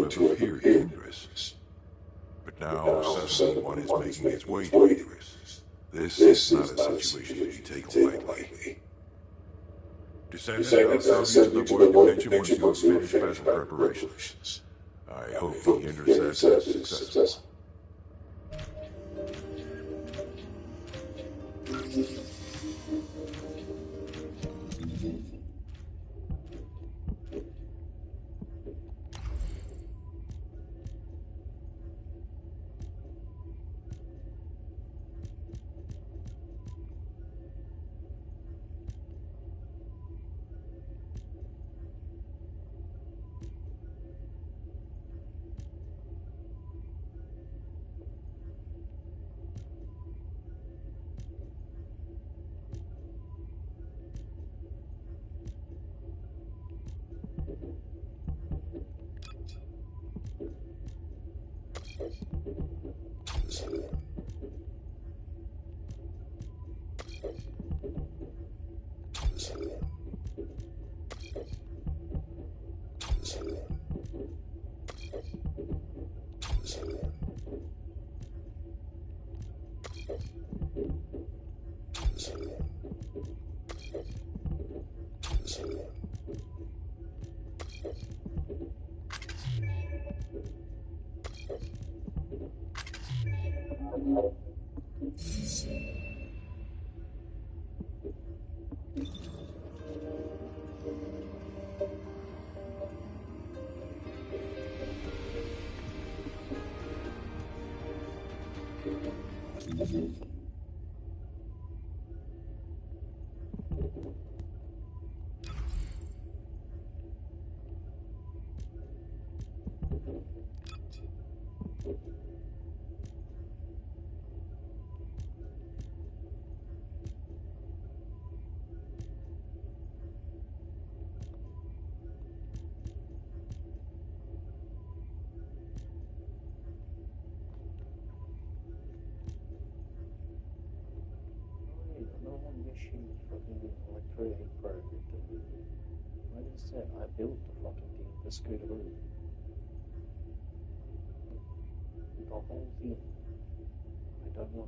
to have appeared dangerous. But now suddenly one is making its way dangerous. This is not a situation to be taken lightly. Descendant, I'll send you to the void dimension once you have finished battle preparations. I hope the intercept is successful. Electronic program. Like I said, I built the fucking thing, the scooteroo. The whole thing. I don't know.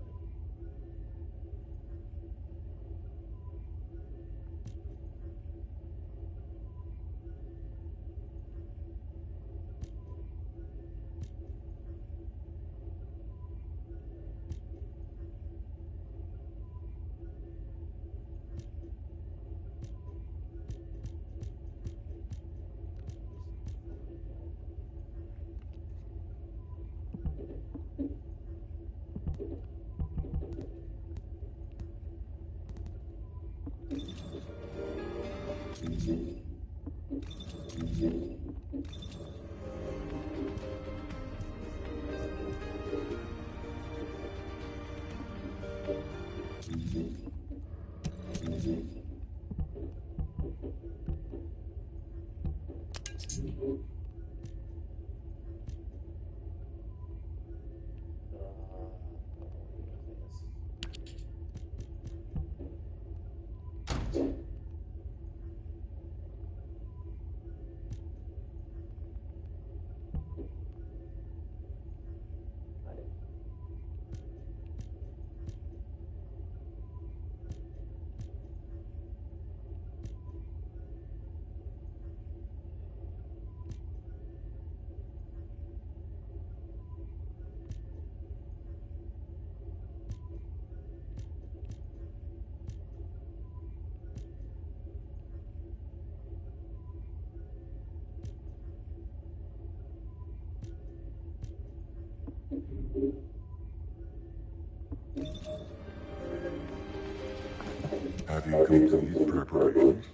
Have you completed preparations?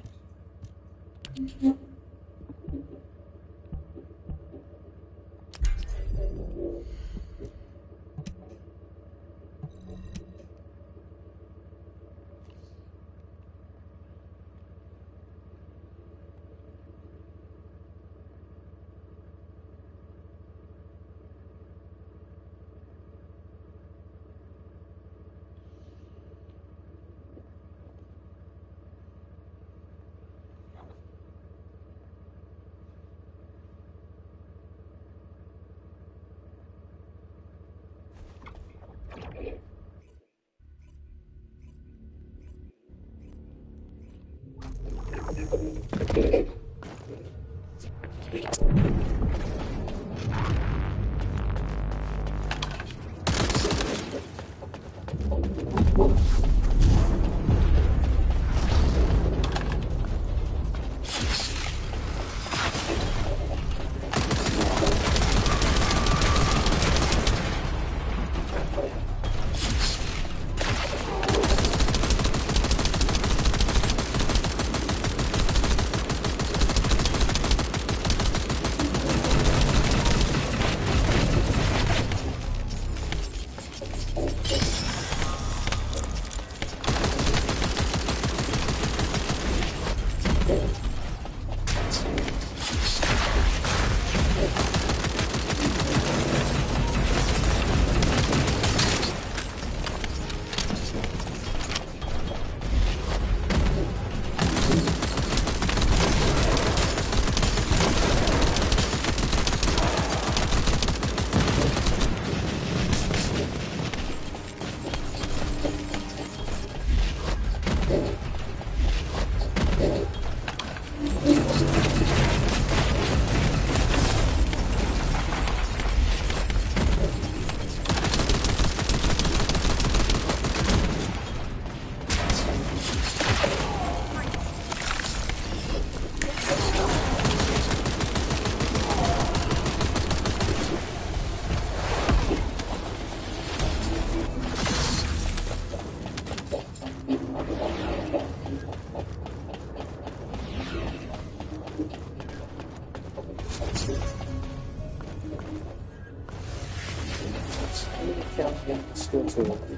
Still too.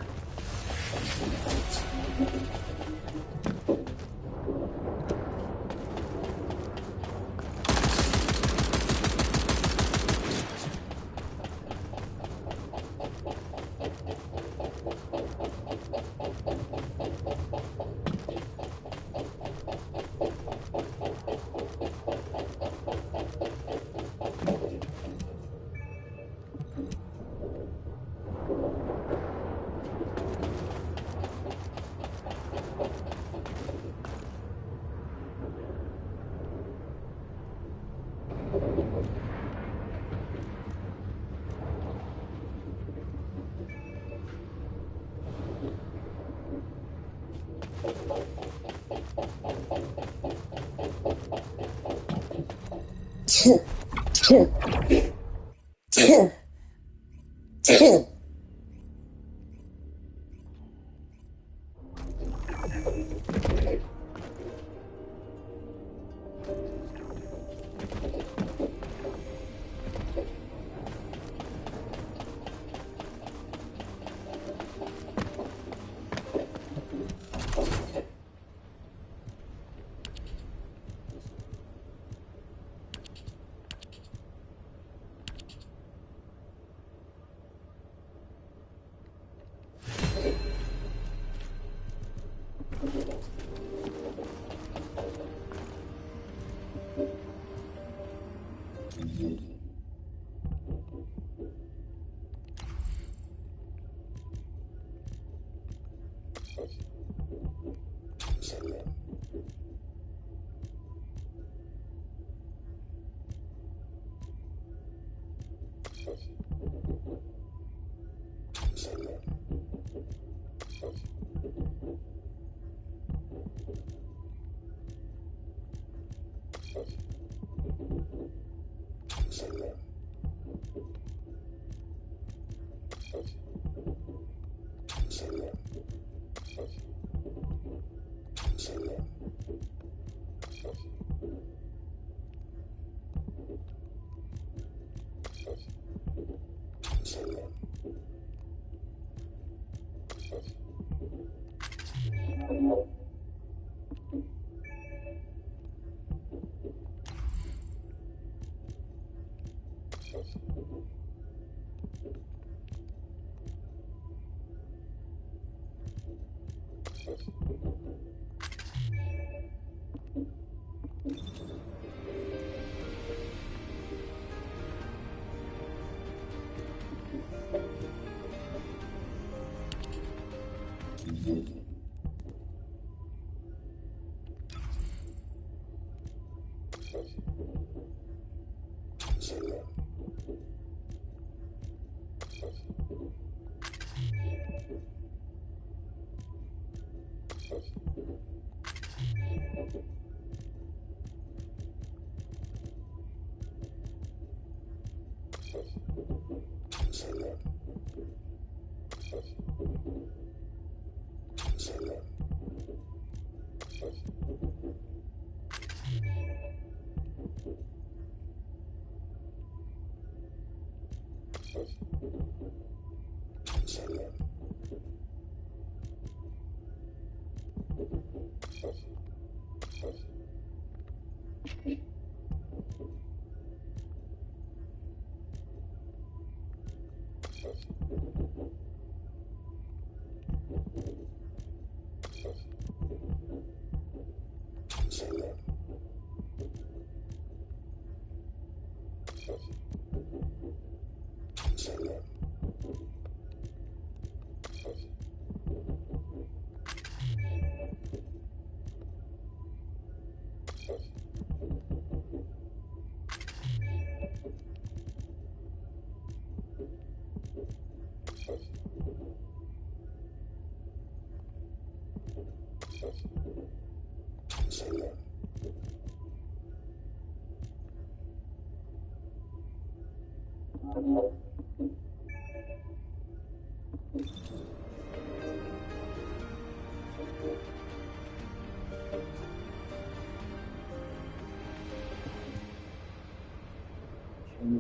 Change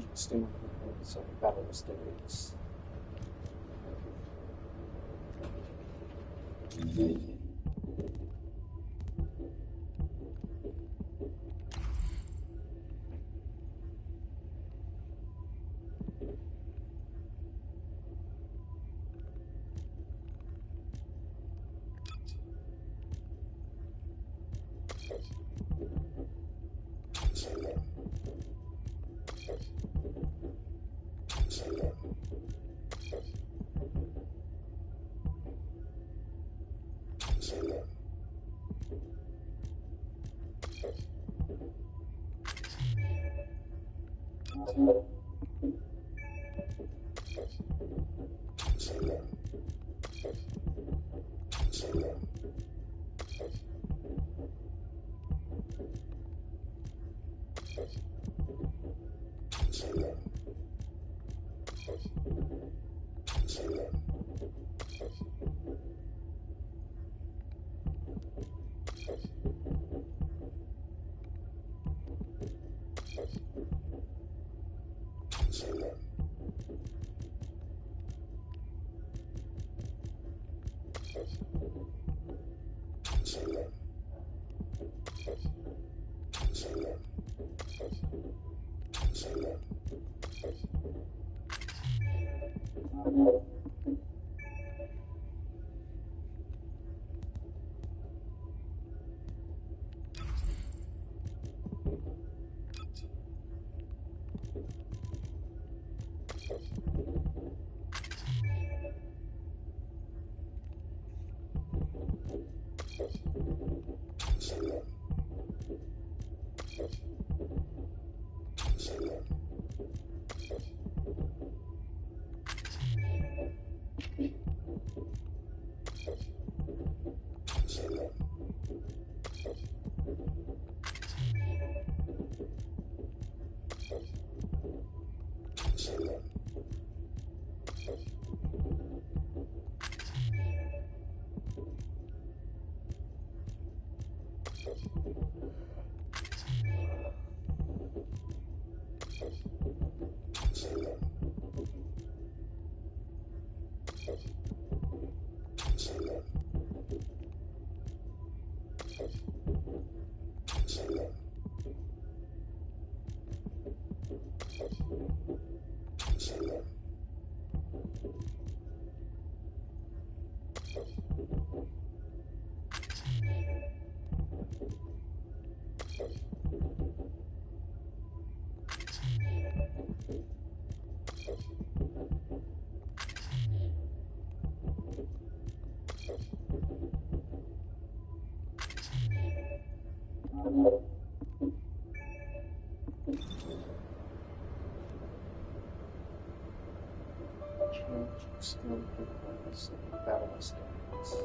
the sting of the points of battle mysterious. Still pretty much battle standards.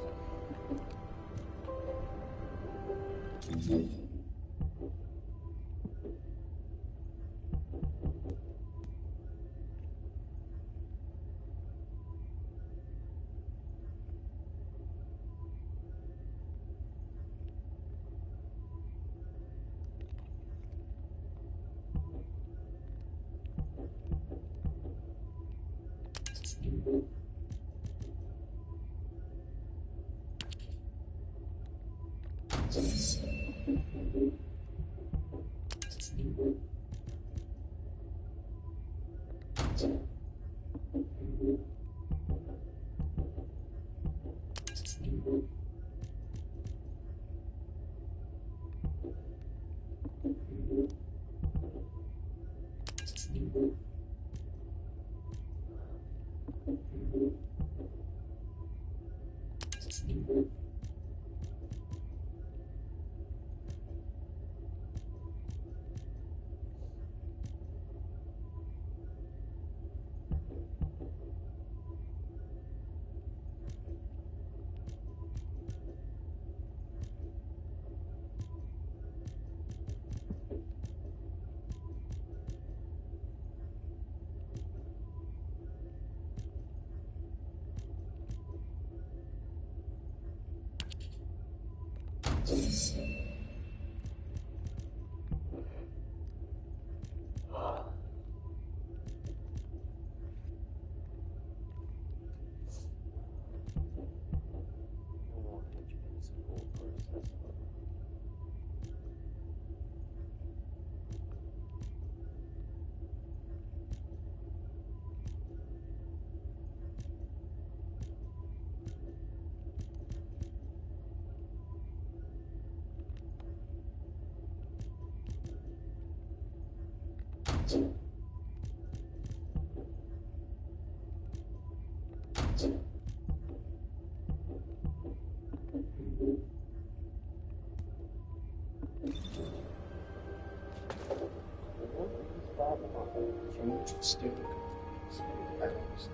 Still battles.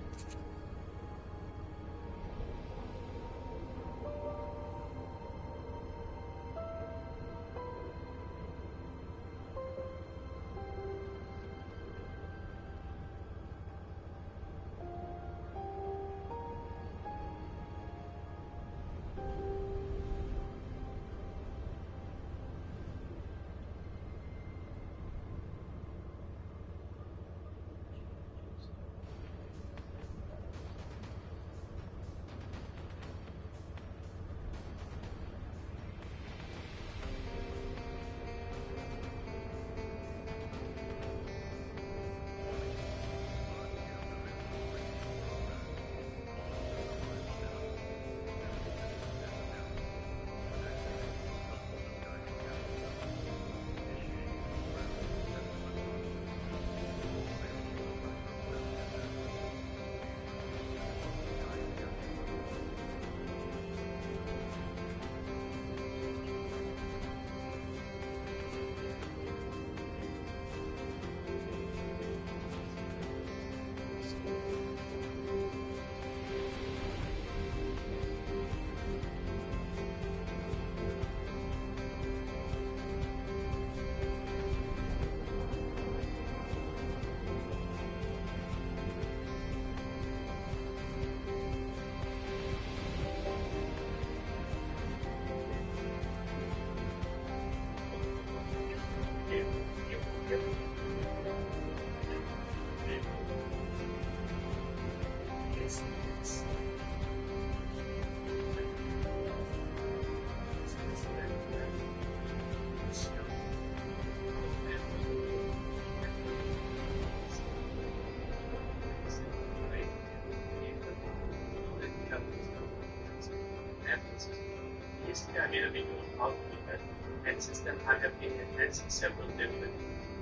I made a video on how to do that. And since then, I have been enhancing several different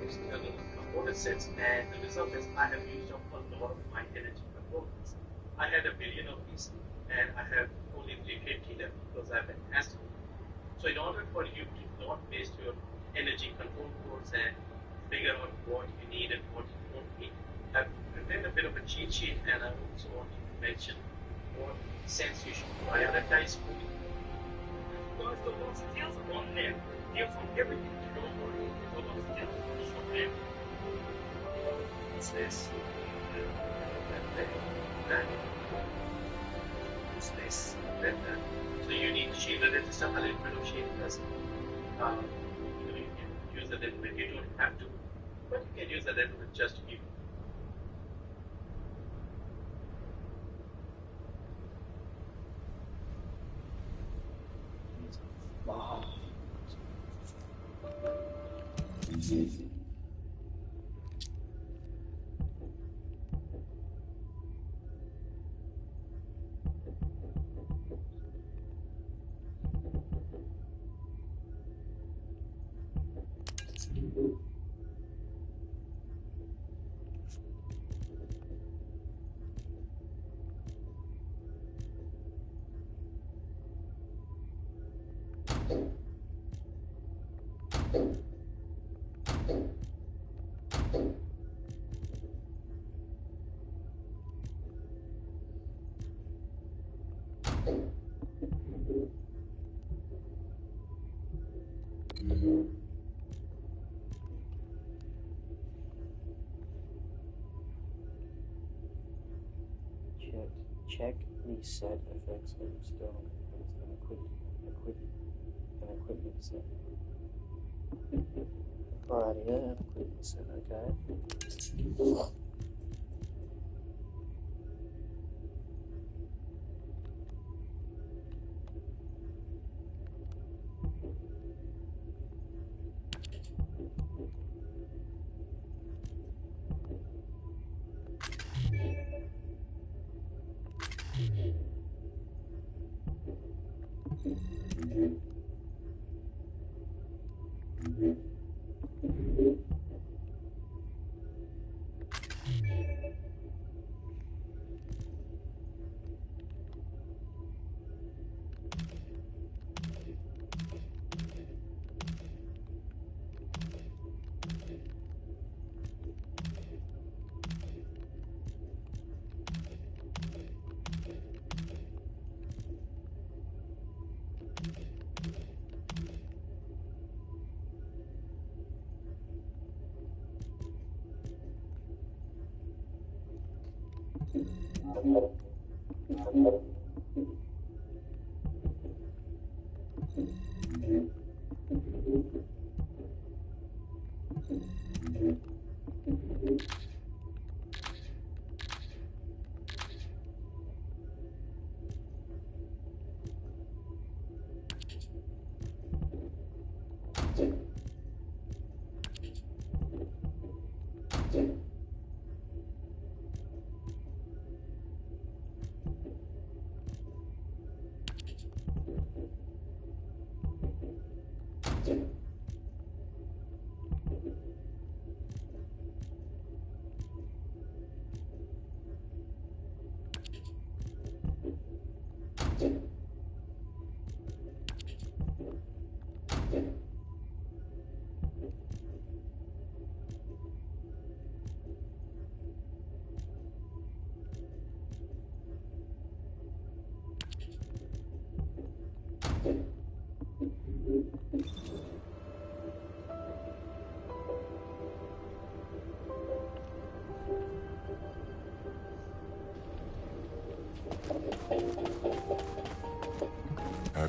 external component sets, and the result is I have used up a lot of my energy components. I had a billion of these, and I have only 350 left because I've enhanced them. So in order for you to not waste your energy control codes and figure out what you need and what you don't need, I've prepared a bit of a cheat sheet, and I also want you to mention what sense you should prioritize moving. Because the Lost Tales are on there. Deals on everything. Don't worry. The Lost Tales are on there. What's this? That. What's this? That. So you need to shield it. It's a little bit of shield because you can use a little bit. You don't have to, but you can use a little bit just to keep. Wow. Check the set effects of your stone an equipment set. Alrighty, an equipment set, okay.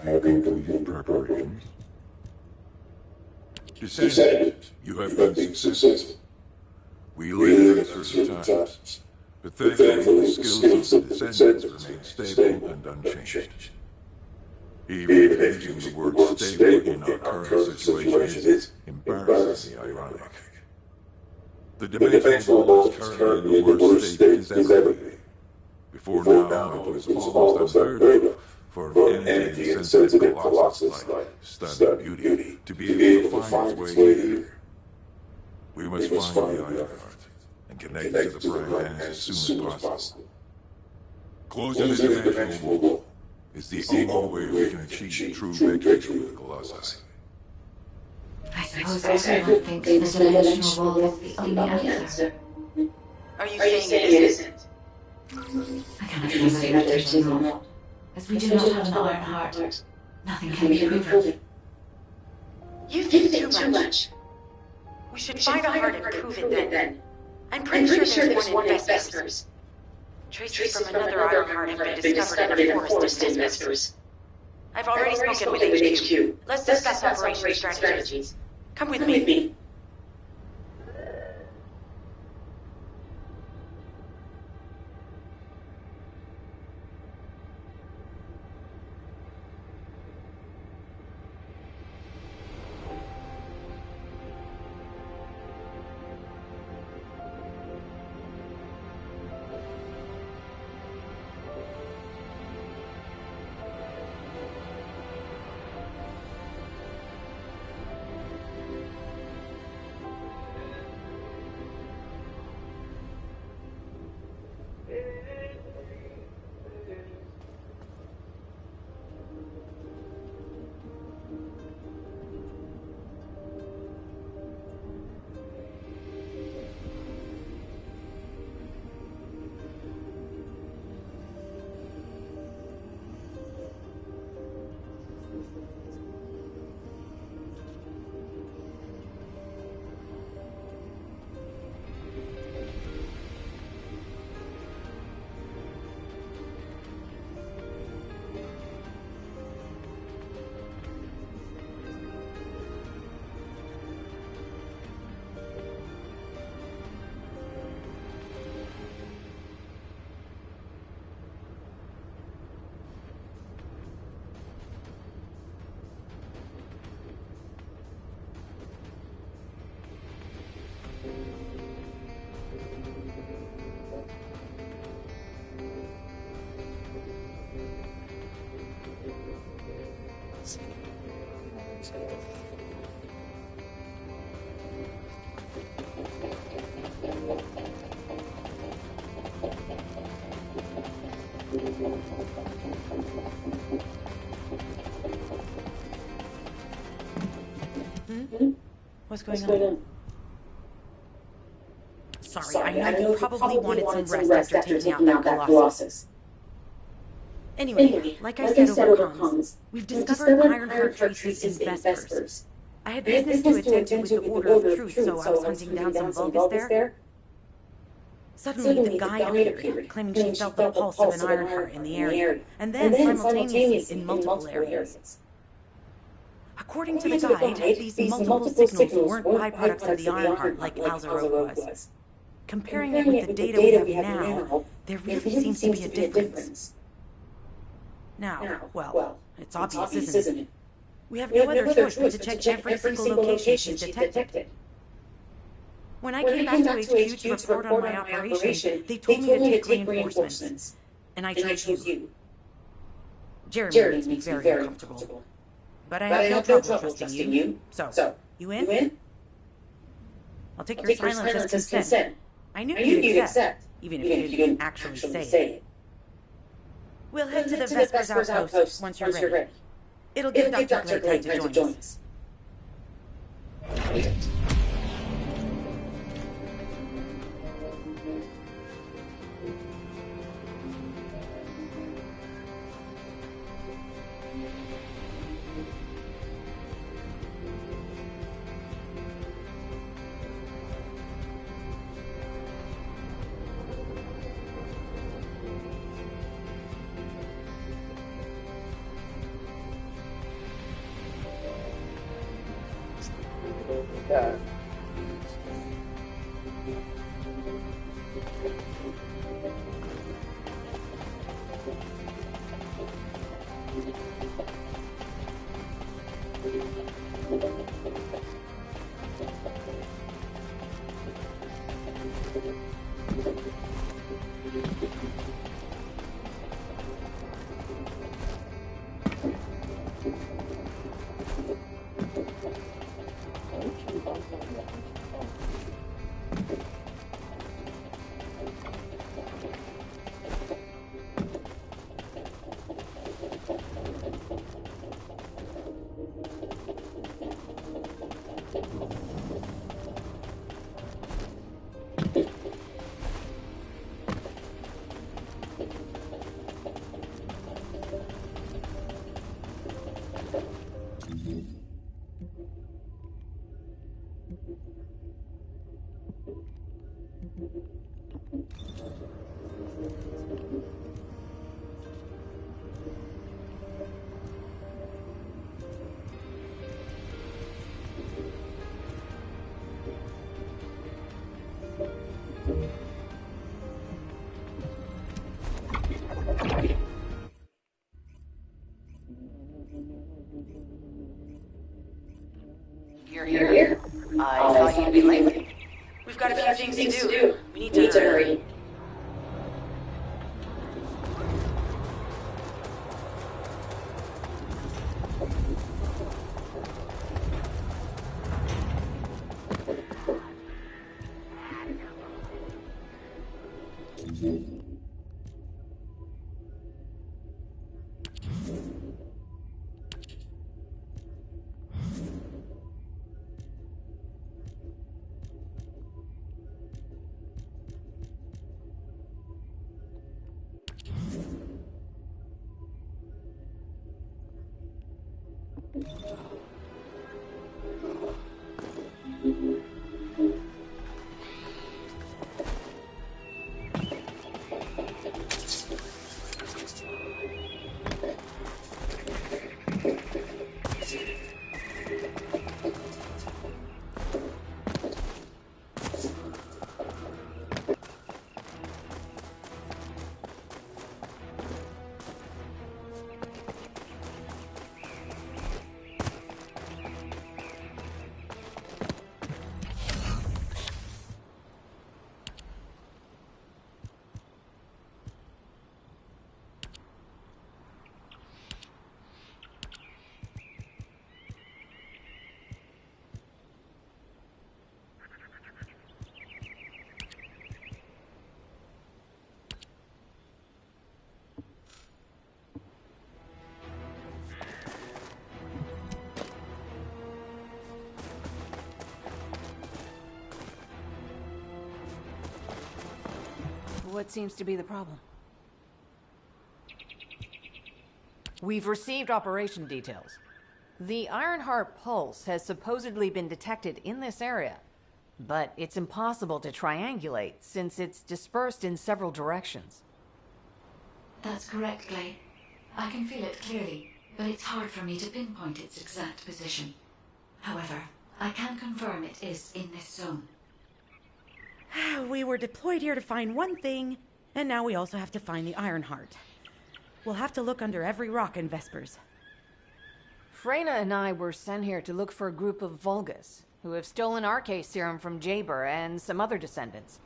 Have you completed preparations? Descendant, you have been successful. We live in uncertain times, but thankfully the skills of the Descendants remain stable and unchanged. Even using the word stable in our current situation is embarrassingly ironic. The dimensional world is currently in the worst state it has ever been. Before now, it was almost unheard of for an entity insensitive colossus like stunning beauty to be able to find its way here. We must find the Iron Heart and connect it to the Prime Hands as soon as possible. Closing the dimensional wall is the only way we can achieve true victory over the Colossi. I suppose everyone thinks the dimensional wall is the only answer. Are you saying it isn't? I cannot say that there's too long. As we do not have an iron heart, nothing can be proven. You think too much. We should find a heart and prove it then. I'm pretty sure there's one in Vespers. Traces from another iron heart have been discovered in a forest in Vespers. I've already spoken with HQ. Let's discuss operation strategies. Come with me. What's going on? Sorry, I know you probably wanted some rest after taking out that Colossus. Anyway, like I said over comms, we've discovered Ironheart traces in Vespers. I had business to attend to with the Order of Truth, so I was hunting down some Vulgus there. Suddenly, the guide appeared, claiming she felt the pulse of an Ironheart in the area, and then simultaneously in multiple areas. According to the guide, these multiple signals weren't byproducts of the Ironheart like Alzarok was. Comparing it with the data we have now, there really seems to be a difference. Now, well, it's obvious, isn't it? We have no other choice but to check every single location she's detected. When I came back to HQ to report on my operation, they told me to take reinforcements, and I chose you. Jeremy makes me very uncomfortable. But I have no trouble trusting you. So, you in? I'll take your silence as consent. I knew you'd accept, even if you didn't actually say it. We'll head to the Vespers outpost once you're ready. It'll give Dr. Clay time to join us. You're here? I thought you'd be late. We've got a few things to do. We need to hurry. What seems to be the problem? We've received operation details. The Ironheart pulse has supposedly been detected in this area, but it's impossible to triangulate since it's dispersed in several directions. That's correct, Clay. I can feel it clearly, but it's hard for me to pinpoint its exact position. However, I can confirm it is in this zone. We were deployed here to find one thing, and now we also have to find the Ironheart. We'll have to look under every rock in Vespers. Freyna and I were sent here to look for a group of Vulgus, who have stolen RK serum from Jaber and some other descendants.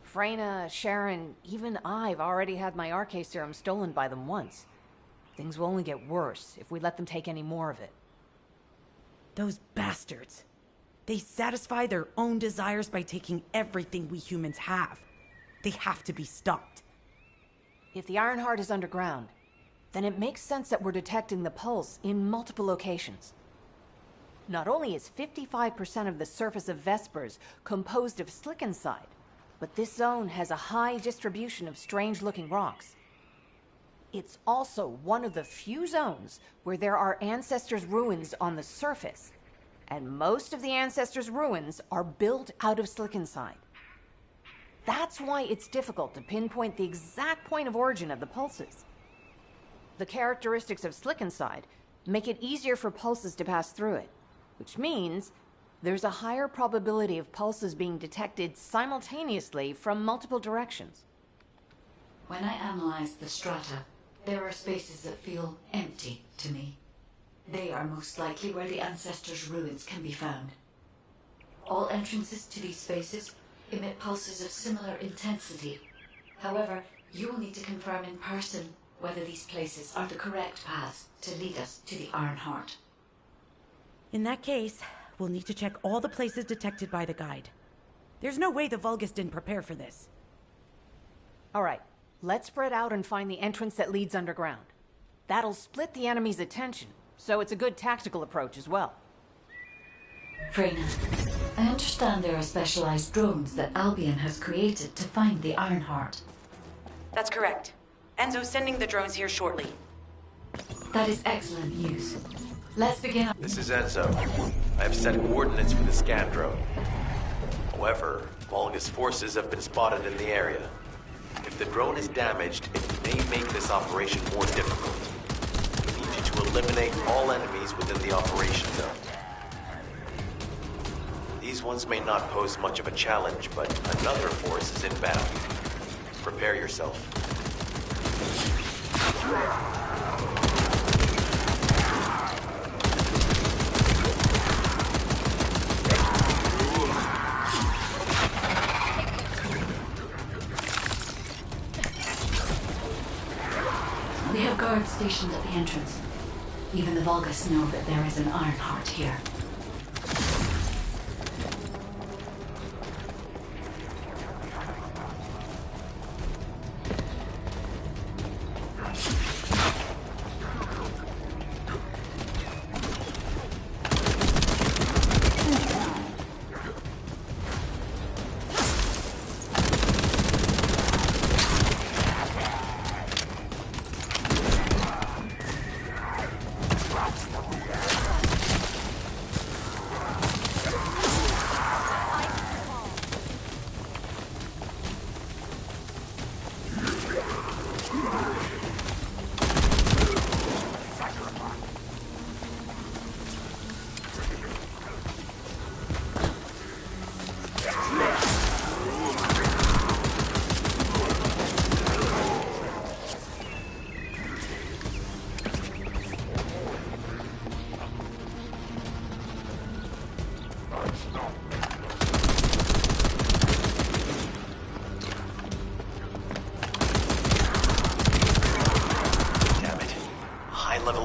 Freyna, Sharon, even I've already had my RK serum stolen by them once. Things will only get worse if we let them take any more of it. Those bastards. They satisfy their own desires by taking everything we humans have. They have to be stopped. If the Ironheart is underground, then it makes sense that we're detecting the pulse in multiple locations. Not only is 55% of the surface of Vespers composed of slickinside, but this zone has a high distribution of strange-looking rocks. It's also one of the few zones where there are Ancestors' ruins on the surface, and most of the Ancestors' ruins are built out of slickinside. That's why it's difficult to pinpoint the exact point of origin of the pulses. The characteristics of slickinside make it easier for pulses to pass through it, which means there's a higher probability of pulses being detected simultaneously from multiple directions. When I analyze the strata, there are spaces that feel empty to me. They are most likely where the Ancestors' ruins can be found. All entrances to these spaces emit pulses of similar intensity. However, you will need to confirm in person whether these places are the correct paths to lead us to the Ironheart. In that case, we'll need to check all the places detected by the guide. There's no way the Vulgus didn't prepare for this. All right, let's spread out and find the entrance that leads underground. That'll split the enemy's attention, so it's a good tactical approach as well. Freyna, I understand there are specialized drones that Albion has created to find the Ironheart. That's correct. Enzo's sending the drones here shortly. That is excellent news. Let's begin. This is Enzo. I have set coordinates for the scan drone. However, Volga's forces have been spotted in the area. If the drone is damaged, it may make this operation more difficult. We need you to eliminate all enemies within the operation zone. These ones may not pose much of a challenge, but another force is inbound. Prepare yourself. They have guards stationed at the entrance. Even the Vulgus know that there is an Ironheart here.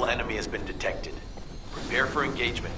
Enemy has been detected. Prepare for engagement.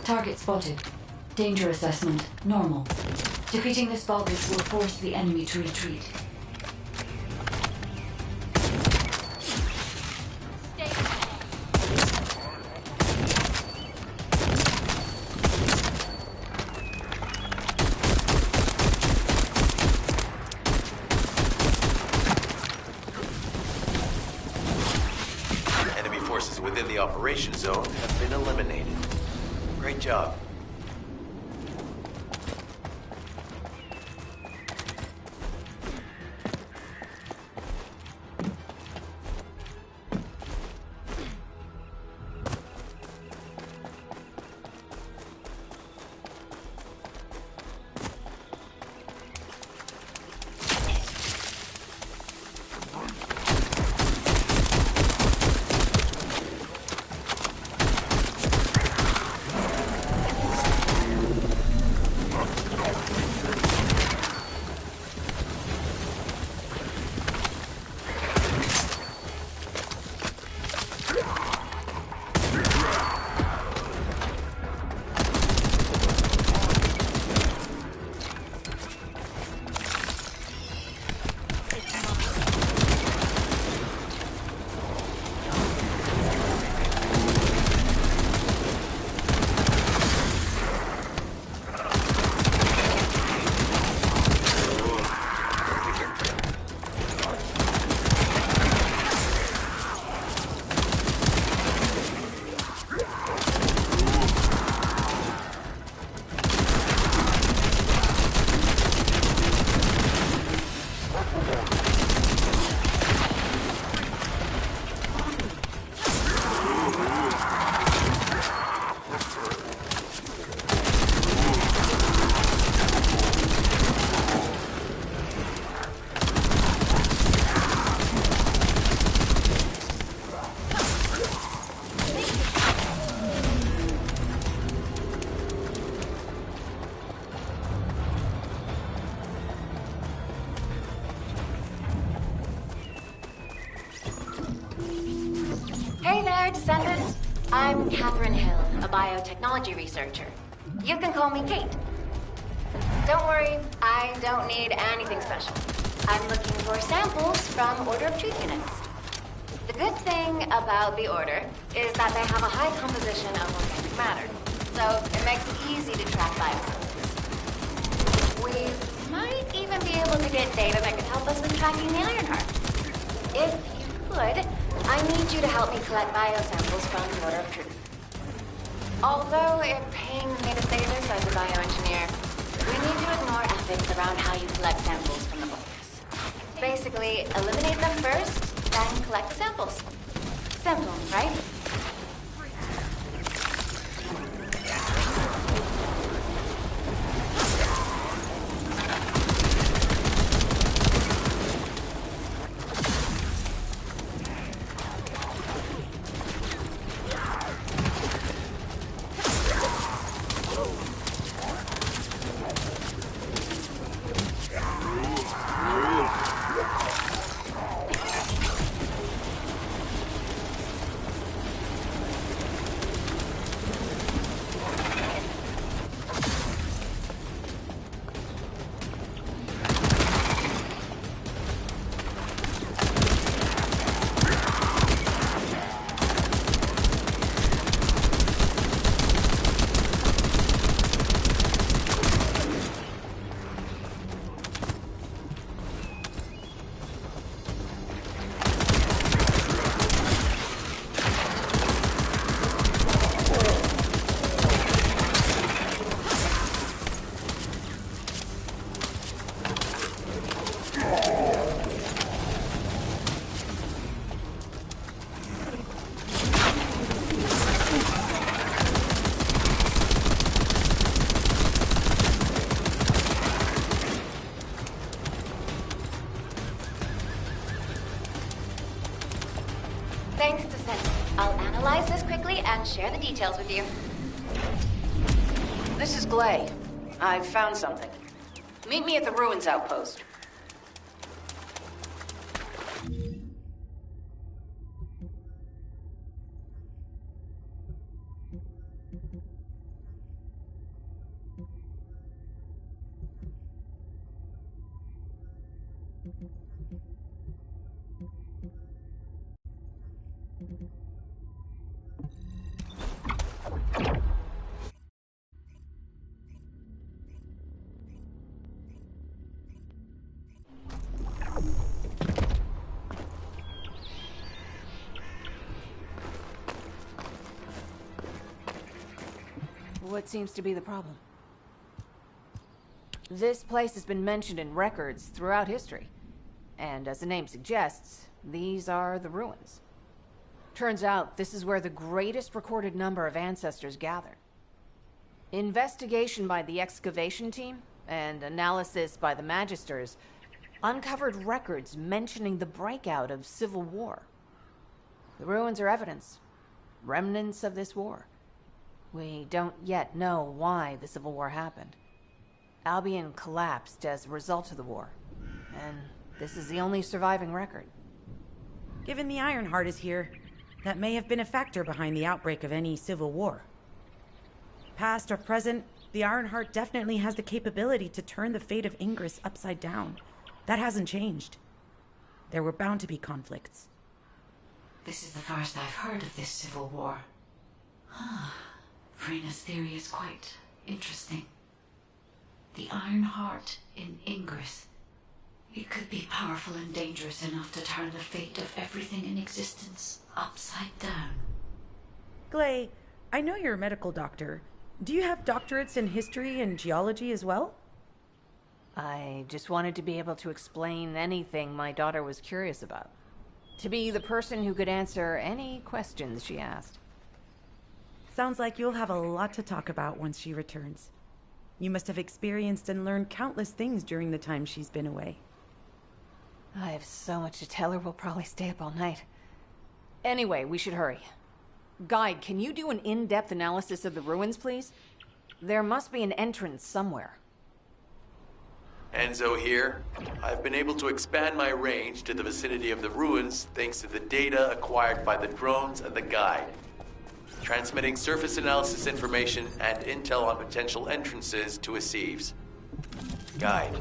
Target spotted. Danger assessment, normal. Defeating this Vulgus will force the enemy to retreat. Enemy forces within the operation zone have been eliminated. Great job. there, Descendant. I'm Catherine Hill, a biotechnology researcher. You can call me Kate. Don't worry, I don't need anything special. I'm looking for samples from Order of Truth units. The good thing about the Order is that they have a high composition of organic matter, so it makes it easy to track biosamples. We might even be able to get data that could help us with tracking the Ironheart. If you could, I need you to help me collect biosamples from the Order of Truth. Although it pains me to say this as a bioengineer, we need to ignore ethics around how you collect samples from the books. Basically, eliminate them first, then collect the samples. Simple, right? Thanks, Descendant. I'll analyze this quickly and share the details with you. This is Glay. I've found something. Meet me at the Ruins Outpost. What seems to be the problem? This place has been mentioned in records throughout history. And as the name suggests, these are the ruins. Turns out, this is where the greatest recorded number of ancestors gathered. Investigation by the excavation team and analysis by the Magisters uncovered records mentioning the breakout of civil war. The ruins are evidence, remnants of this war. We don't yet know why the Civil War happened. Albion collapsed as a result of the war, and this is the only surviving record. Given the Ironheart is here, that may have been a factor behind the outbreak of any civil war. Past or present, the Ironheart definitely has the capability to turn the fate of Ingress upside down. That hasn't changed. There were bound to be conflicts. This is the first I've heard of this civil war. Frena's theory is quite interesting. The Ironheart in Ingress. It could be powerful and dangerous enough to turn the fate of everything in existence upside down. Glay, I know you're a medical doctor. Do you have doctorates in history and geology as well? I just wanted to be able to explain anything my daughter was curious about. To be the person who could answer any questions she asked. Sounds like you'll have a lot to talk about once she returns. You must have experienced and learned countless things during the time she's been away. I have so much to tell her, we'll probably stay up all night. Anyway, we should hurry. Guide, can you do an in-depth analysis of the ruins, please? There must be an entrance somewhere. Enzo here. I've been able to expand my range to the vicinity of the ruins thanks to the data acquired by the drones and the guide. Transmitting surface analysis information and intel on potential entrances to Aceves. Guide,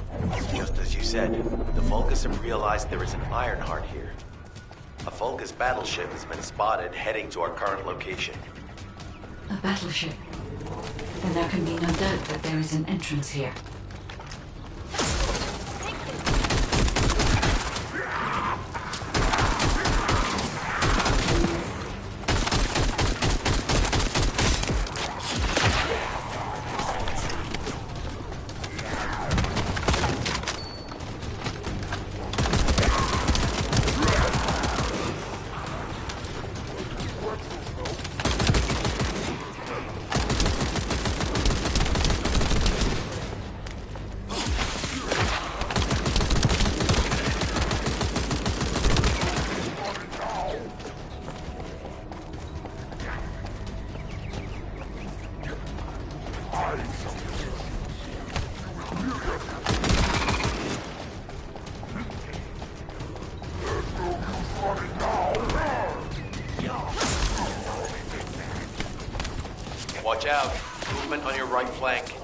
just as you said, the Vulgus have realized there is an Ironheart here. A Vulgus battleship has been spotted heading to our current location. A battleship. Then there can be no doubt that there is an entrance here. Watch out. Movement on your right flank.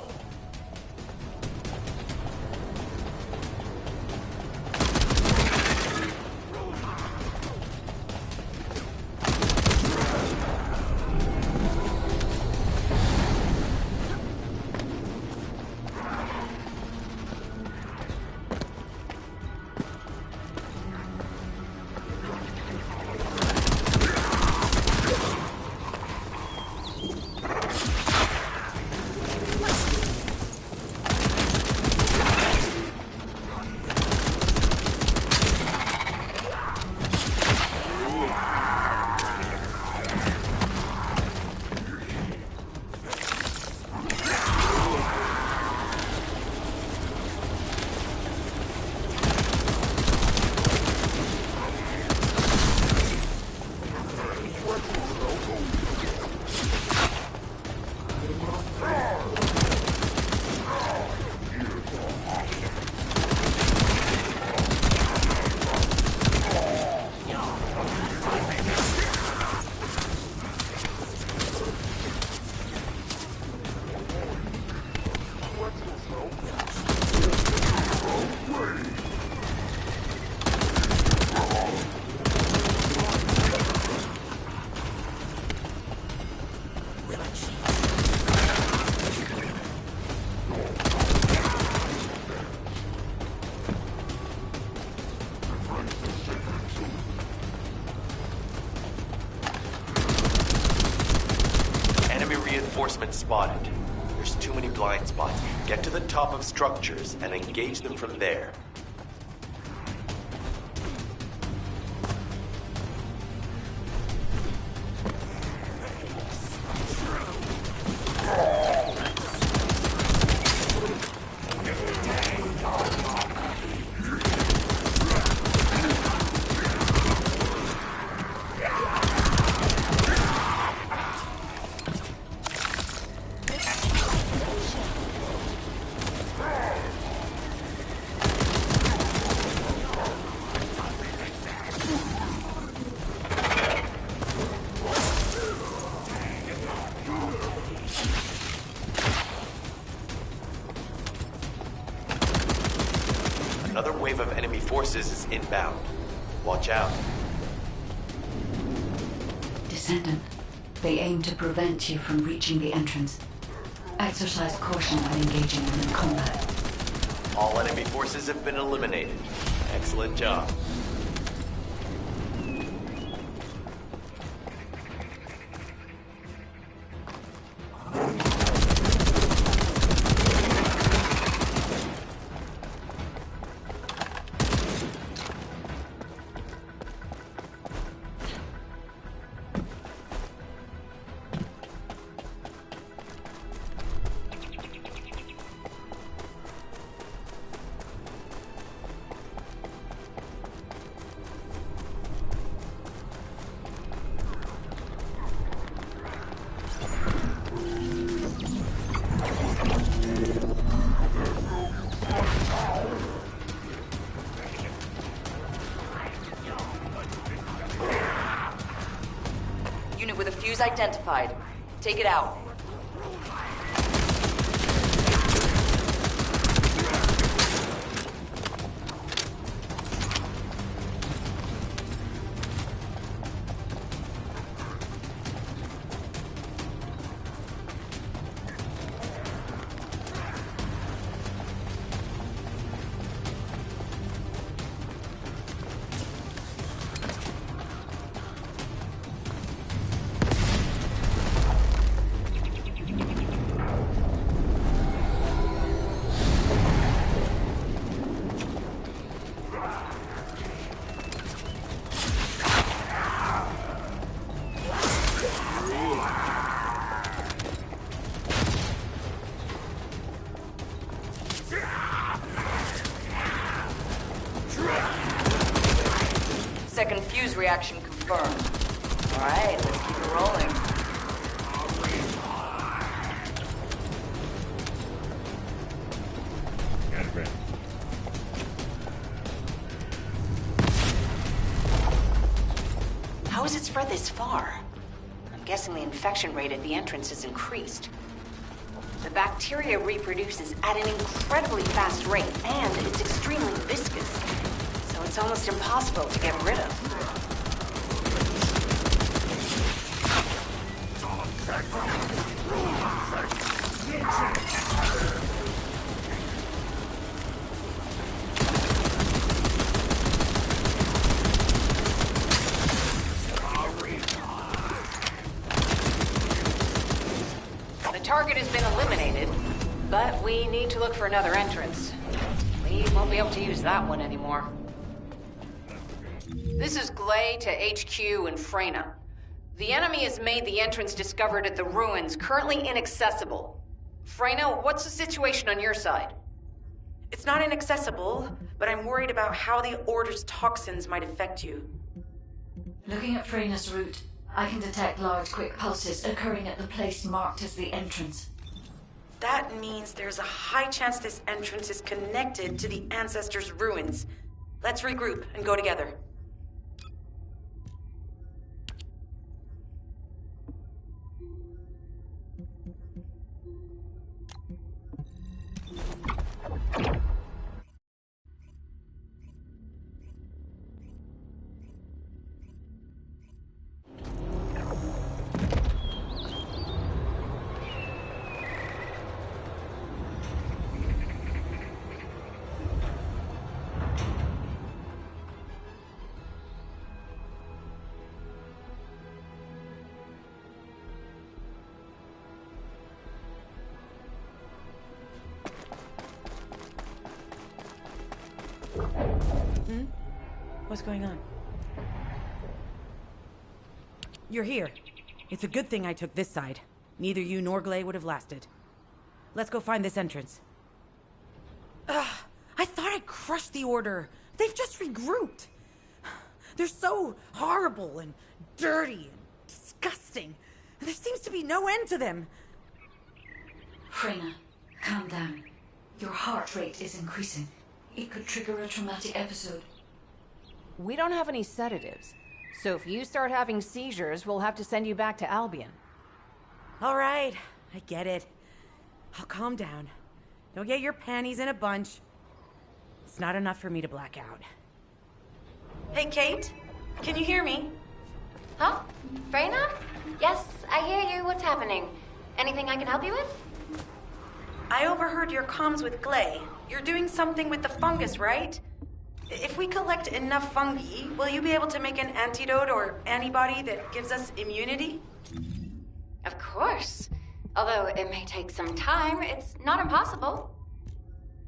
Reinforcements spotted. There's too many blind spots. Get to the top of structures and engage them from there. Another wave of enemy forces is inbound. Watch out. Descendant. They aim to prevent you from reaching the entrance. Exercise caution when engaging them in combat. All enemy forces have been eliminated. Excellent job. with a fuse identified. Take it out. Second fuse reaction confirmed. All right, let's keep it rolling. How has it spread this far? I'm guessing the infection rate at the entrance has increased. The bacteria reproduces at an incredibly fast rate, and it's extremely viscous. So it's almost impossible to get rid of. The target has been eliminated, but we need to look for another entrance. We won't be able to use that one anymore. This is Glay to HQ in Freyna. The enemy has made the entrance discovered at the ruins currently inaccessible. Freyna, what's the situation on your side? It's not inaccessible, but I'm worried about how the Order's toxins might affect you. Looking at Freyna's route, I can detect large quick pulses occurring at the place marked as the entrance. That means there's a high chance this entrance is connected to the Ancestors' ruins. Let's regroup and go together. What's going on? You're here. It's a good thing I took this side. Neither you nor Glay would have lasted. Let's go find this entrance. Ugh, I thought I crushed the Order. They've just regrouped. They're so horrible and dirty and disgusting. And there seems to be no end to them. Freyna, calm down. Your heart rate is increasing. It could trigger a traumatic episode. We don't have any sedatives, so if you start having seizures, we'll have to send you back to Albion. All right, I get it. I'll calm down. Don't get your panties in a bunch. It's not enough for me to black out. Hey, Kate? Can you hear me? Huh? Freyna? Yes, I hear you. What's happening? Anything I can help you with? I overheard your comms with Glay. You're doing something with the fungus, right? If we collect enough fungi, will you be able to make an antidote or antibody that gives us immunity? Of course. Although it may take some time, it's not impossible.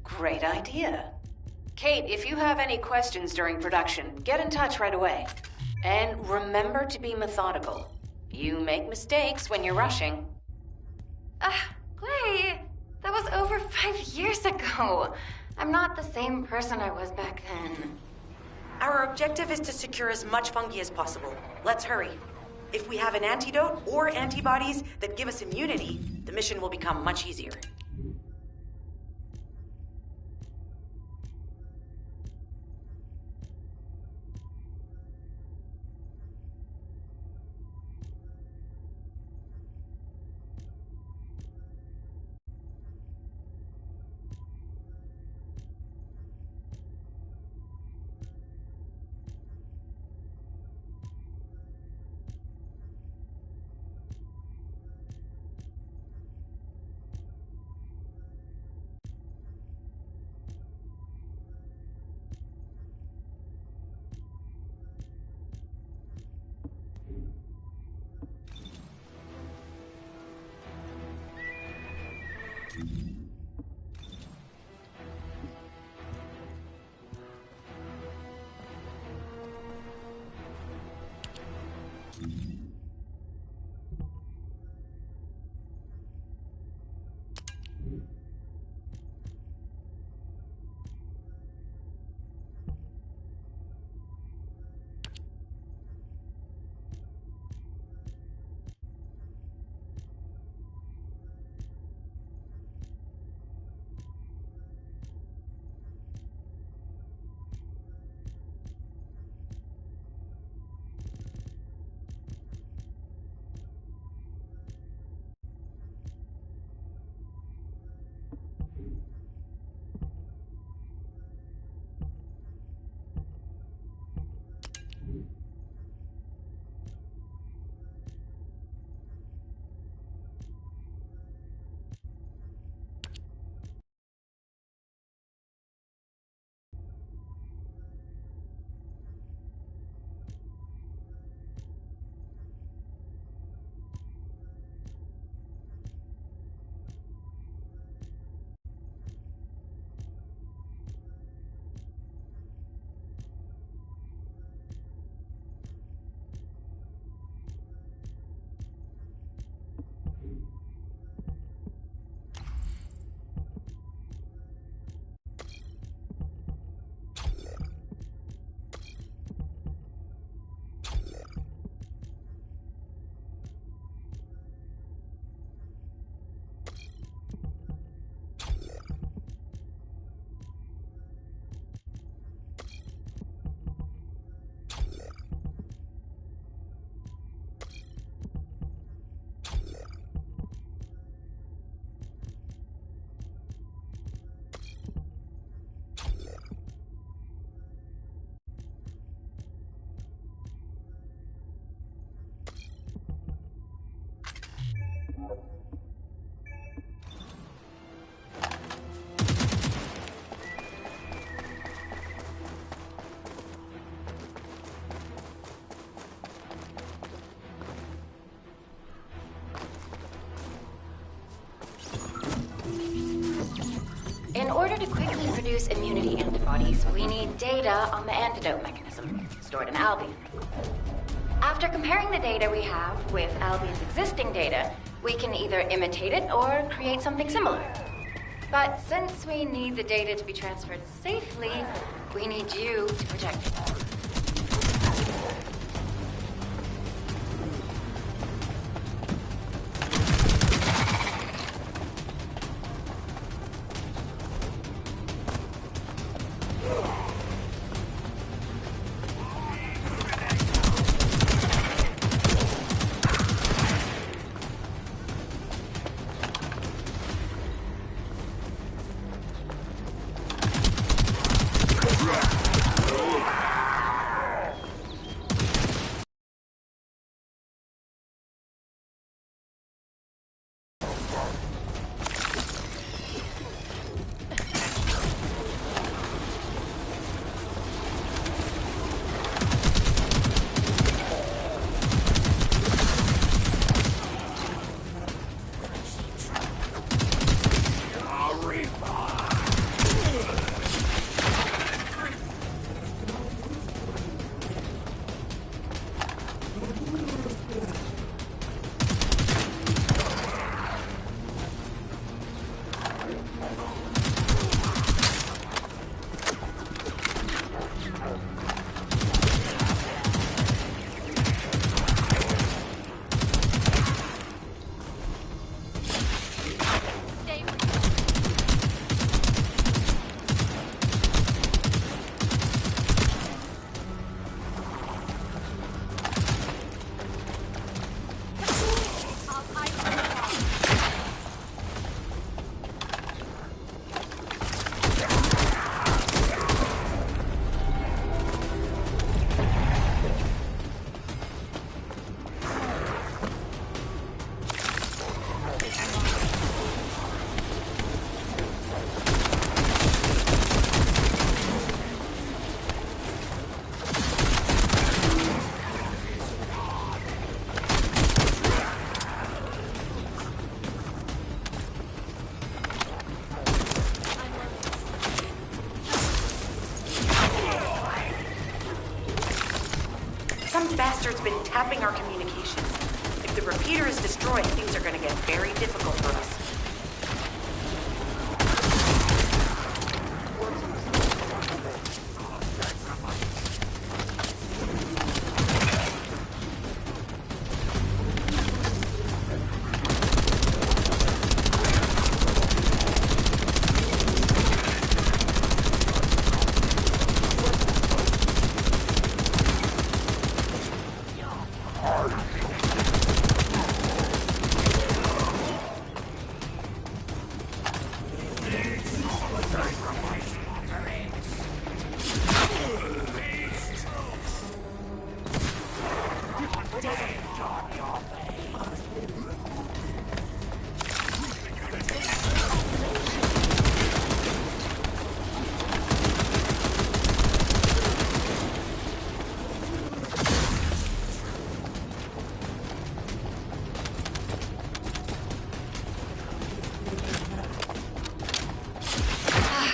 Great idea. Kate, if you have any questions during production, get in touch right away. And remember to be methodical. You make mistakes when you're rushing. Glay, that was over 5 years ago. I'm not the same person I was back then. Our objective is to secure as much fungi as possible. Let's hurry. If we have an antidote or antibodies that give us immunity, the mission will become much easier. In order to quickly produce immunity antibodies, we need data on the antidote mechanism, stored in Albion. After comparing the data we have with Albion's existing data, we can either imitate it or create something similar. But since we need the data to be transferred safely, we need you to protect it. Some bastard's been tapping our communications. If the repeater is destroyed, things are gonna get very difficult for us.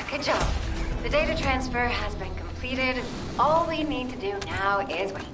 Good job. The data transfer has been completed. All we need to do now is wait.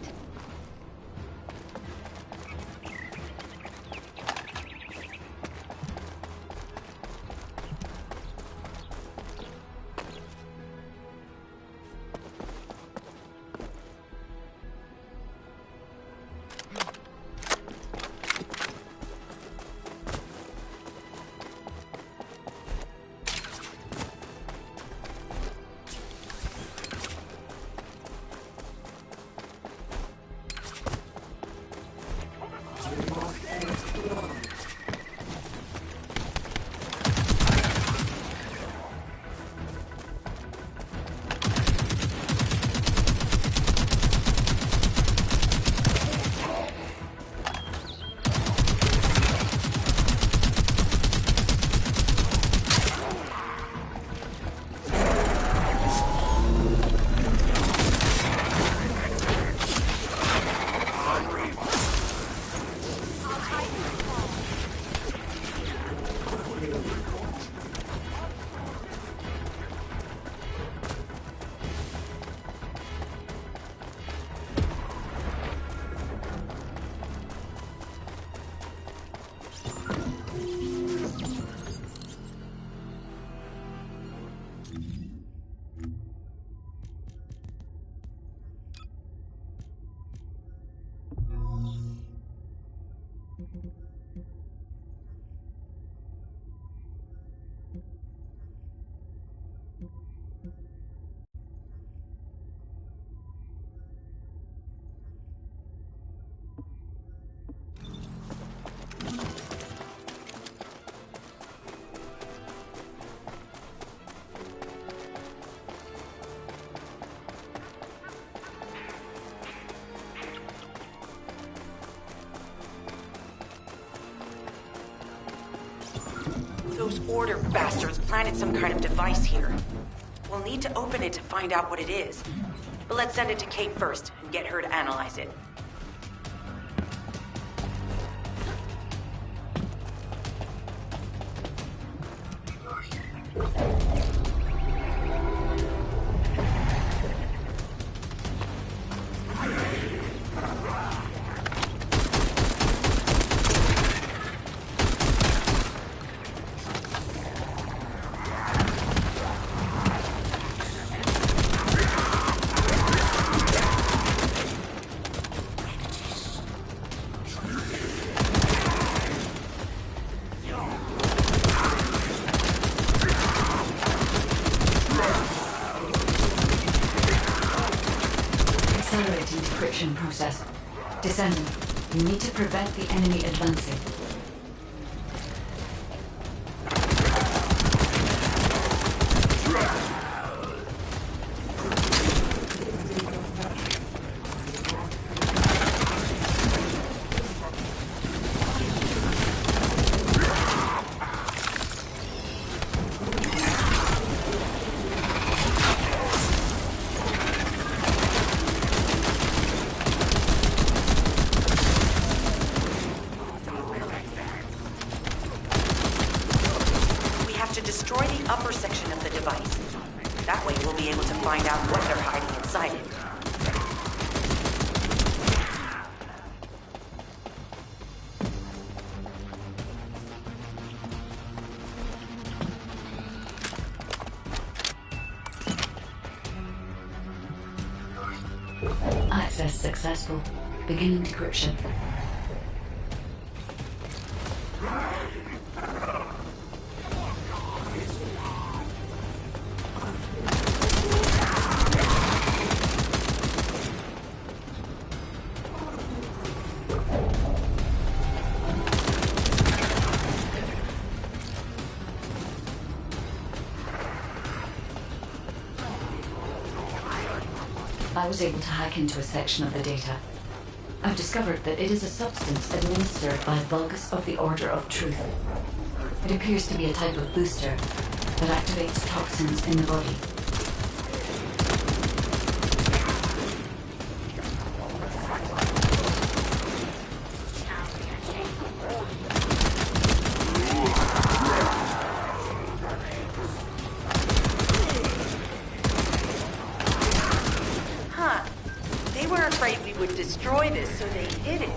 Those Order bastards planted some kind of device here. We'll need to open it to find out what it is. But let's send it to Kate first and get her to analyze it. Accelerating decryption process. Descendant, you need to prevent the enemy advancing. Destroy the upper section of the device. That way we'll be able to find out what they're hiding inside it. Access successful. Beginning decryption. I was able to hack into a section of the data. I've discovered that it is a substance administered by Vulgus of the Order of Truth. It appears to be a type of booster that activates toxins in the body. Destroy this, so they hid it.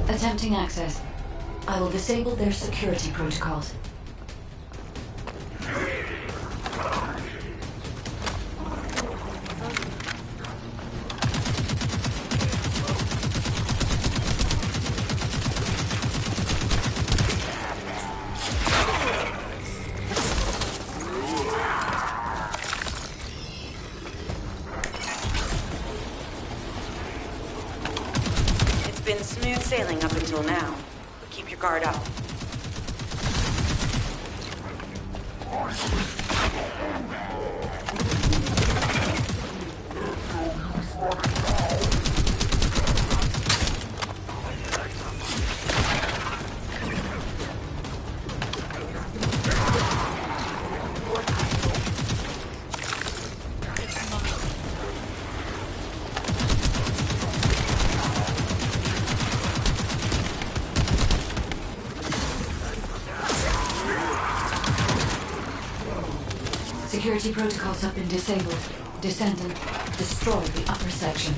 Attempting access. I will disable their security protocols. Been smooth sailing up until now. Keep your guard up. Security protocols have been disabled. Descendant, destroy the upper section.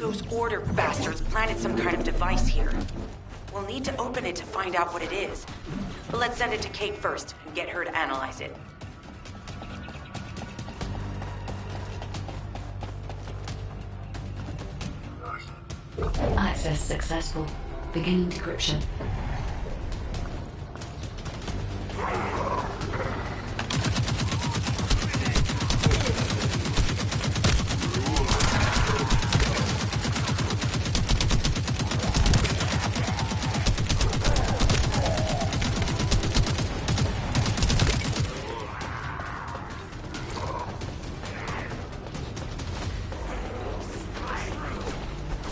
Those Order bastards planted some kind of device here. We'll need to open it to find out what it is. But let's send it to Kate first and get her to analyze it. Access successful. Beginning decryption.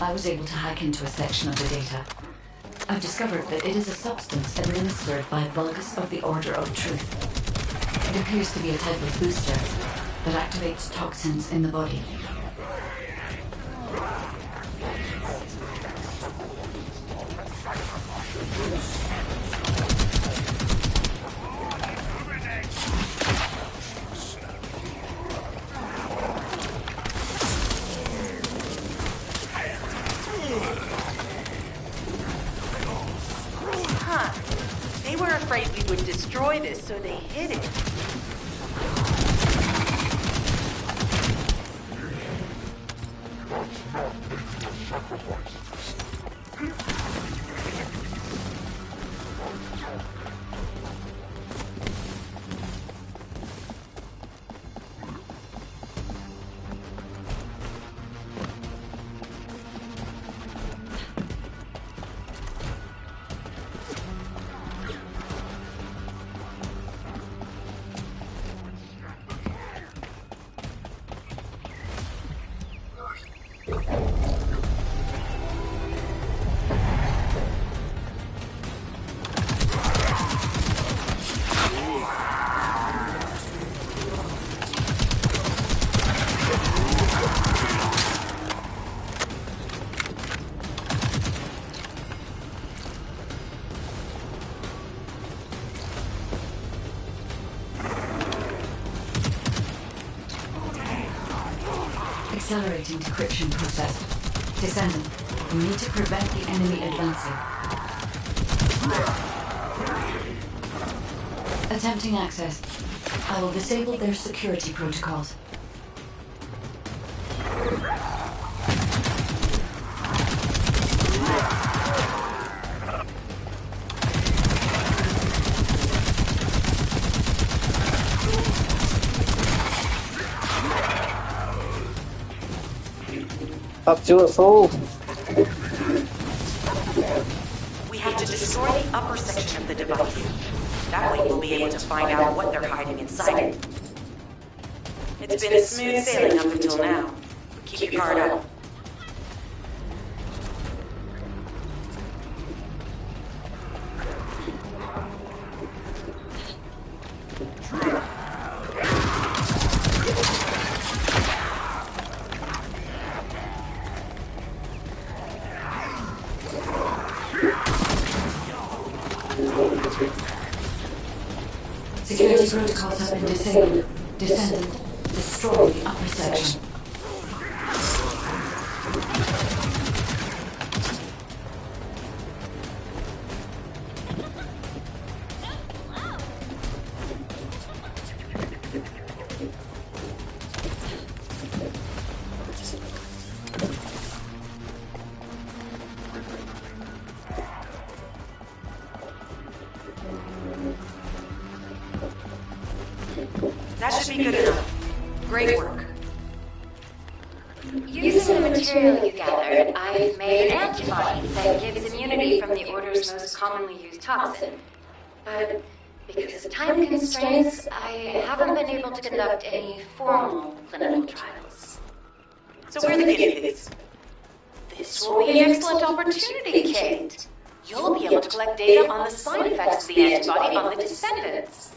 I was able to hack into a section of the data. I've discovered that it is a substance administered by Vulgus of the Order of Truth. It appears to be a type of booster that activates toxins in the body. They were afraid we would destroy this, so they hid it. Accelerating decryption process. Descendant, we need to prevent the enemy advancing. Attempting access. I will disable their security protocols. Up to a fold. We have to destroy the upper section of the device. That way we'll be able to find out what they're hiding inside it. It's been smooth sailing up until now. Keep your guard up. Security protocols have been disabled. Descendant, destroy the upper section. That should be good enough. Great work. Using the material you gathered, I've made an antibody that gives immunity from the Order's most commonly used toxin. But because of time constraints, I haven't been able to conduct any formal clinical trials. So we're the guinea pigs. This will be an excellent opportunity, Kate. You'll be able to collect data on the side effects of the antibody on the Descendants.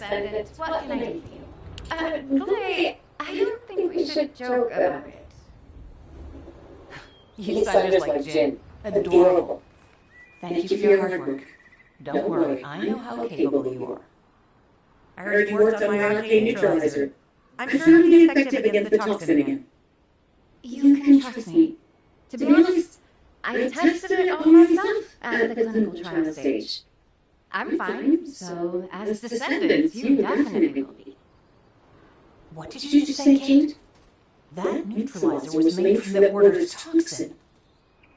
Descendant. What can I do for you? Clay, I don't think we should joke about it. You sound just like Jin. Adorable. Thank you for your hard work. Don't worry, I know how capable you are. I heard you worked on my arcane neutralizer. I'm sure it'll be effective against the toxin again. You can trust me. To be honest, I tested it on myself at the clinical trial stage. I'm fine, so as Descendants, you definitely will be. What did you just say, Kate? That neutralizer was made from the Order's toxin.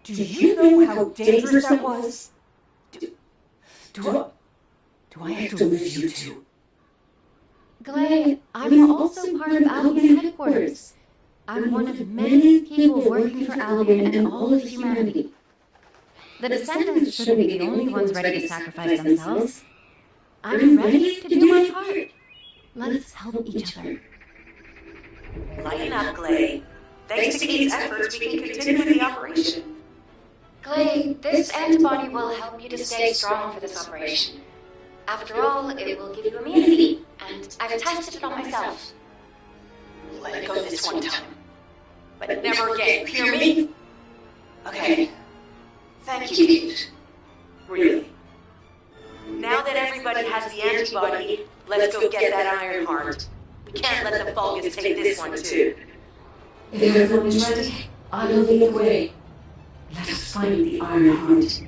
Do you know how dangerous that was? Do I have to lose you too? Clay, I'm also part of Albion headquarters. I'm one of many people working for Albion and all of humanity. The Descendants shouldn't be the only ones ready to sacrifice themselves. I'm ready to do my part. Let's help each other. Lighten up, Clay. Thanks to Kate's efforts, we can continue with the operation. Clay, this antibody will help you to stay strong for this operation. After all, it will give you immunity, and I've tested it on myself. Let it go this one time. But never again, you hear me? Okay. Thank you, Kate. Really. Now that everybody has the antibody, let's go get that Iron Heart. We can't let the Vulgus take this one too. If everyone is ready, I will lead the way. Let us find the Iron Heart.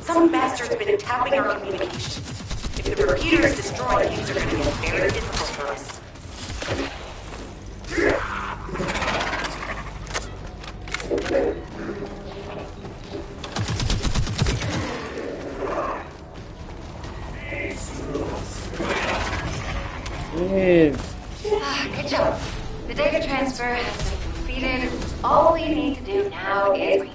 Some bastard's been tapping our communication. If the repeater is destroyed, things are going to get very difficult for us. Good job. The data transfer has been completed. All we need to do now is wait.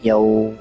Yo.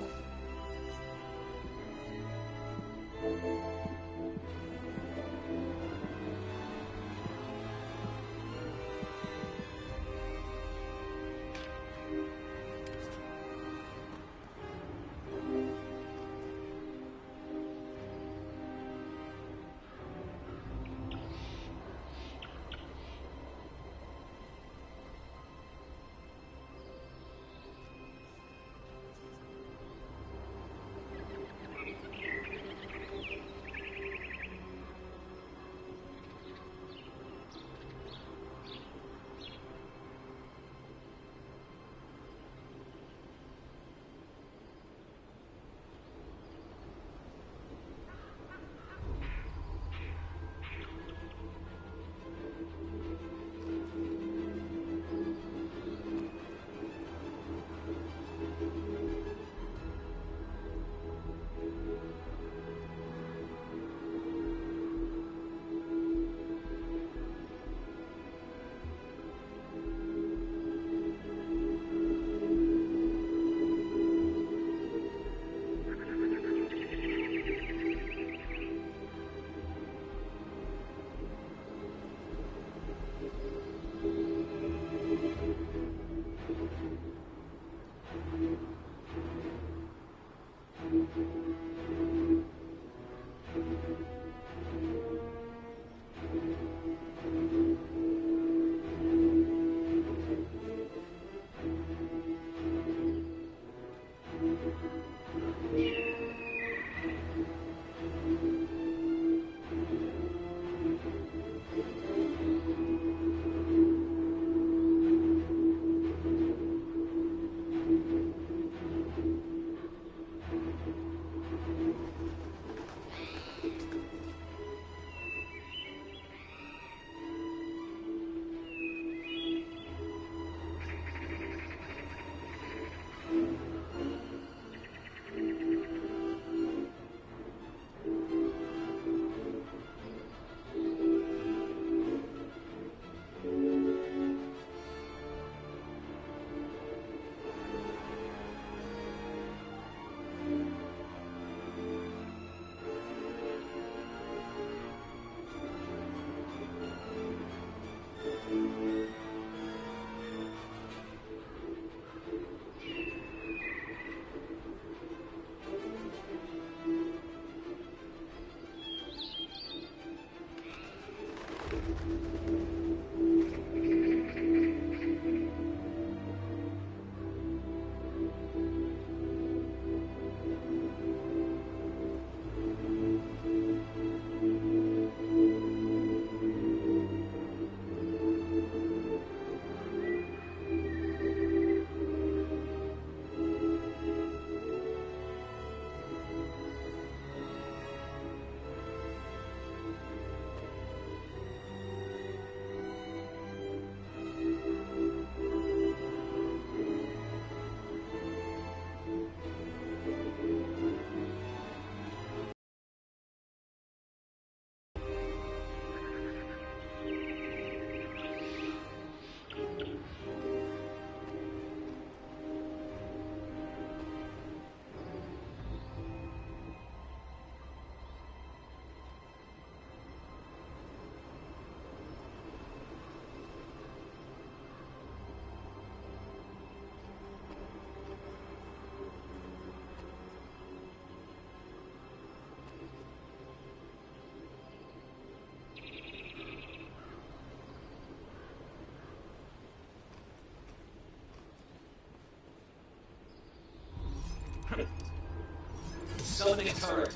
Summoning a turret.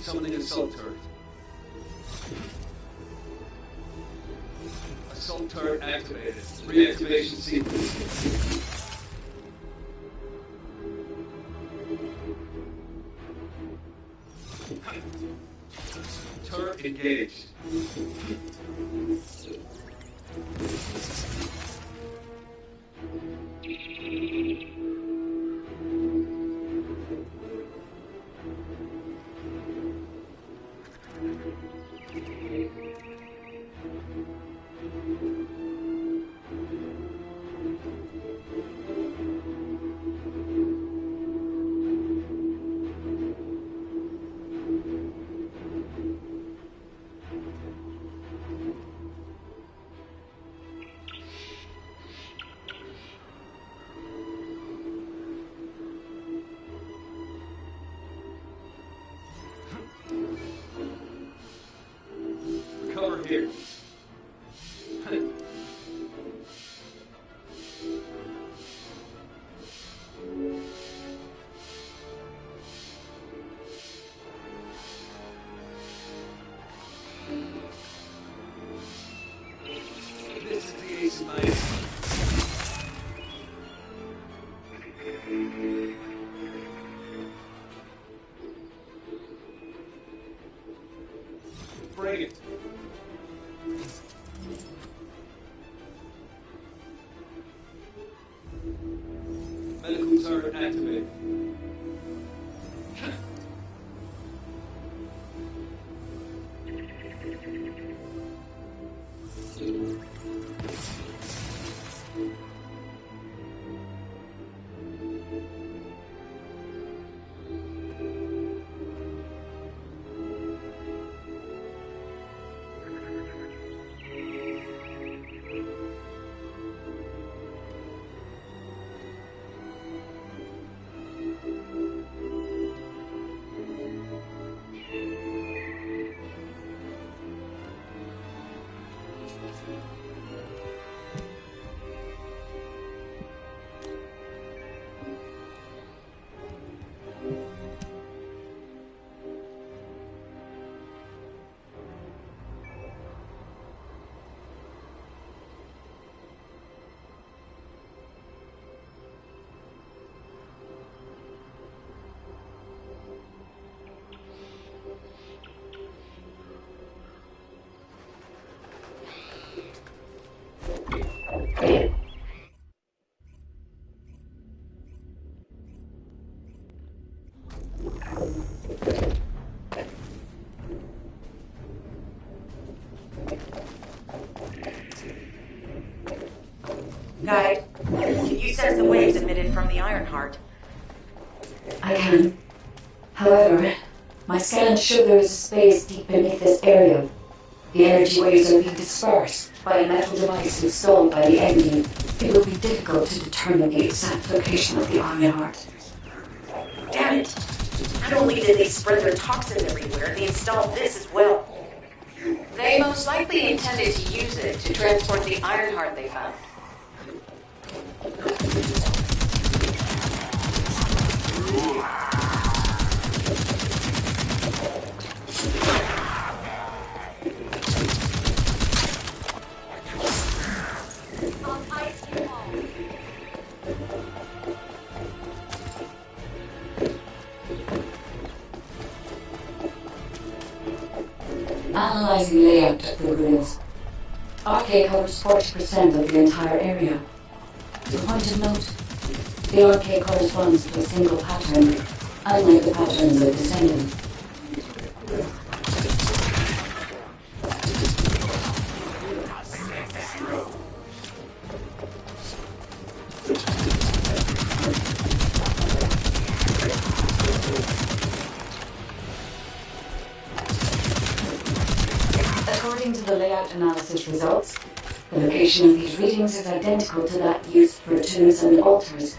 Summoning assault turret. Assault turret activated. Reactivation sequence. Turret engaged. Recover here. This is the ace of my bring it. Medical turret activated. Guide, can you sense the waves emitted from the Ironheart? I can. However, my scans show there is a space deep beneath this area. The energy waves are being dispersed by a metal device installed by the MD. It will be difficult to determine the exact location of the Ironheart. Damn it! Not only did they spread their toxins everywhere, they installed this as well. They most likely intended to use it to transport the Ironheart they found. Analyzing layout of the ruins. RK covers 40% of the entire area. As a point of note, the RK corresponds to a single pattern, unlike the patterns of Descendant. According to the layout analysis results, The location of these readings is identical to that used for tombs and altars.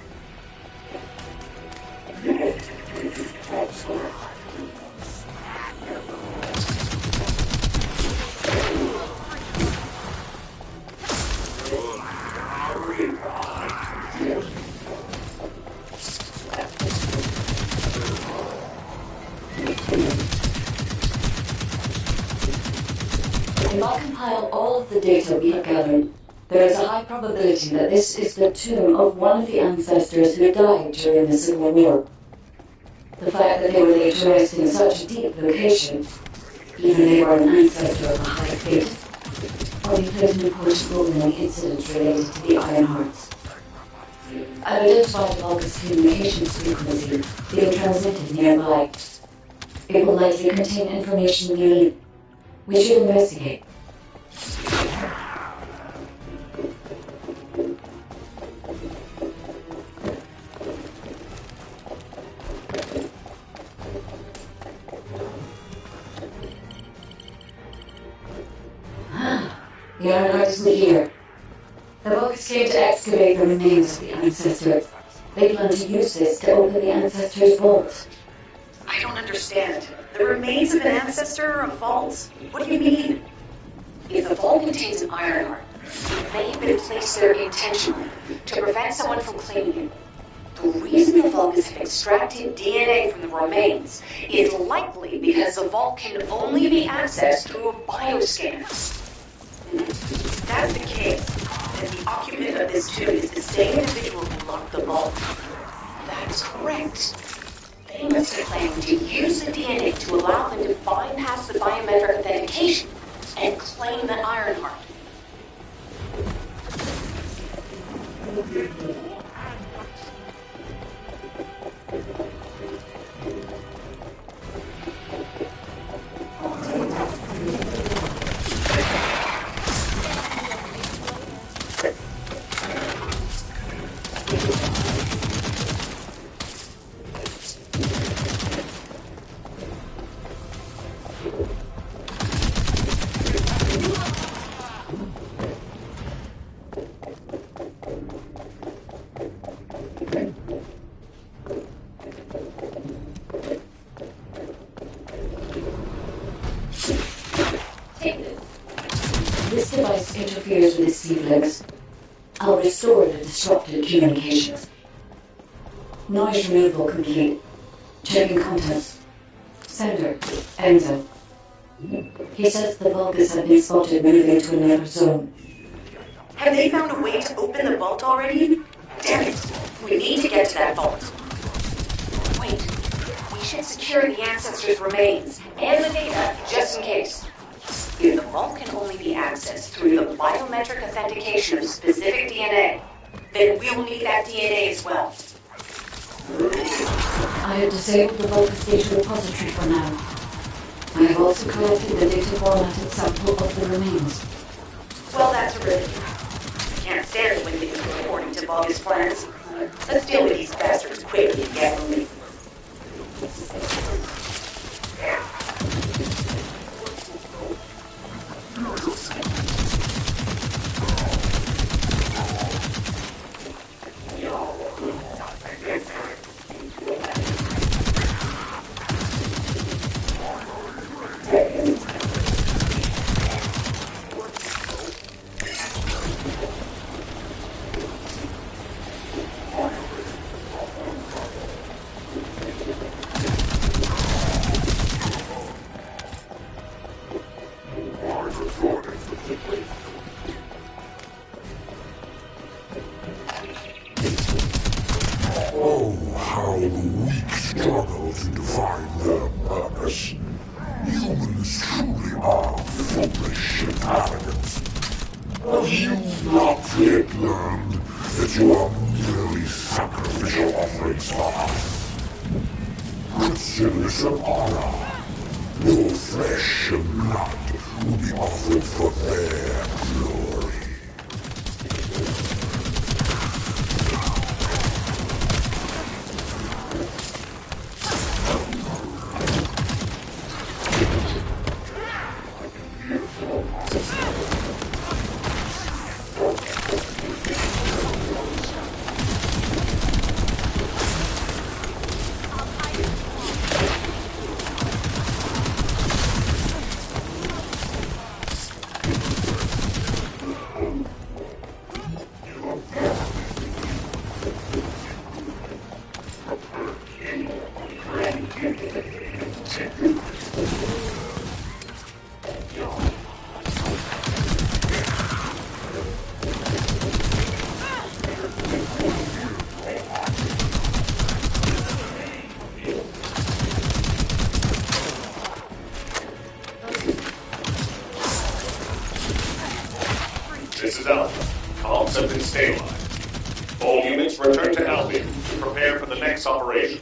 If I compile all of the data we have gathered, there is a high probability that this is the tomb of one of the ancestors who died during the Civil War. The fact that they were laid to rest in such a deep location, either they were an ancestor of a high faith, or they played an important role in the incidents related to the Iron Hearts. I've identified the Vulgus communications frequency being transmitted nearby. It will likely contain information we need. We should investigate. The Ironheart isn't here. The Vulgus came to excavate the remains of the ancestor. They plan to use this to open the ancestor's vault. I don't understand. The remains of an ancestor are a vault? What do you mean? If the vault contains an Ironheart, it may have been placed there intentionally to prevent someone from claiming it. The reason the Vulgus have extracted DNA from the remains is likely because the vault can only be accessed through a bioscanner. If that's the case, then the occupant of this tomb is the same individual who locked the vault. That's correct. They must have planned to use the DNA to allow them to bypass the biometric authentication and claim the Ironheart. This device interferes with the C-Flex. I'll restore the disrupted communications. Noise removal complete. Checking contents. Sender, Enzo. He says the Vulgus have been spotted moving to another zone. Have they found a way to open the vault already? Damn it! We need to get to that vault. Wait, we should secure the ancestors' remains and the data just in case. If the vault can only be accessed through the biometric authentication of specific DNA, then we'll need that DNA as well. I have disabled the Vulgus data repository for now. I have also collected the data formatted sample of the remains. Well, that's a relief. I can't stand it when things go according to Vulgus plans. Let's deal with these bastards quickly and get moving. Oh, how the weak struggle to define their purpose. Humans truly are foolish and arrogant. Have you not yet learned that you are merely sacrificial offerings for us? Consider this an honor. Your flesh and blood will be offered for their glory. is Alpha. Comms have been stabilized. All units return to Albion to prepare for the next operation.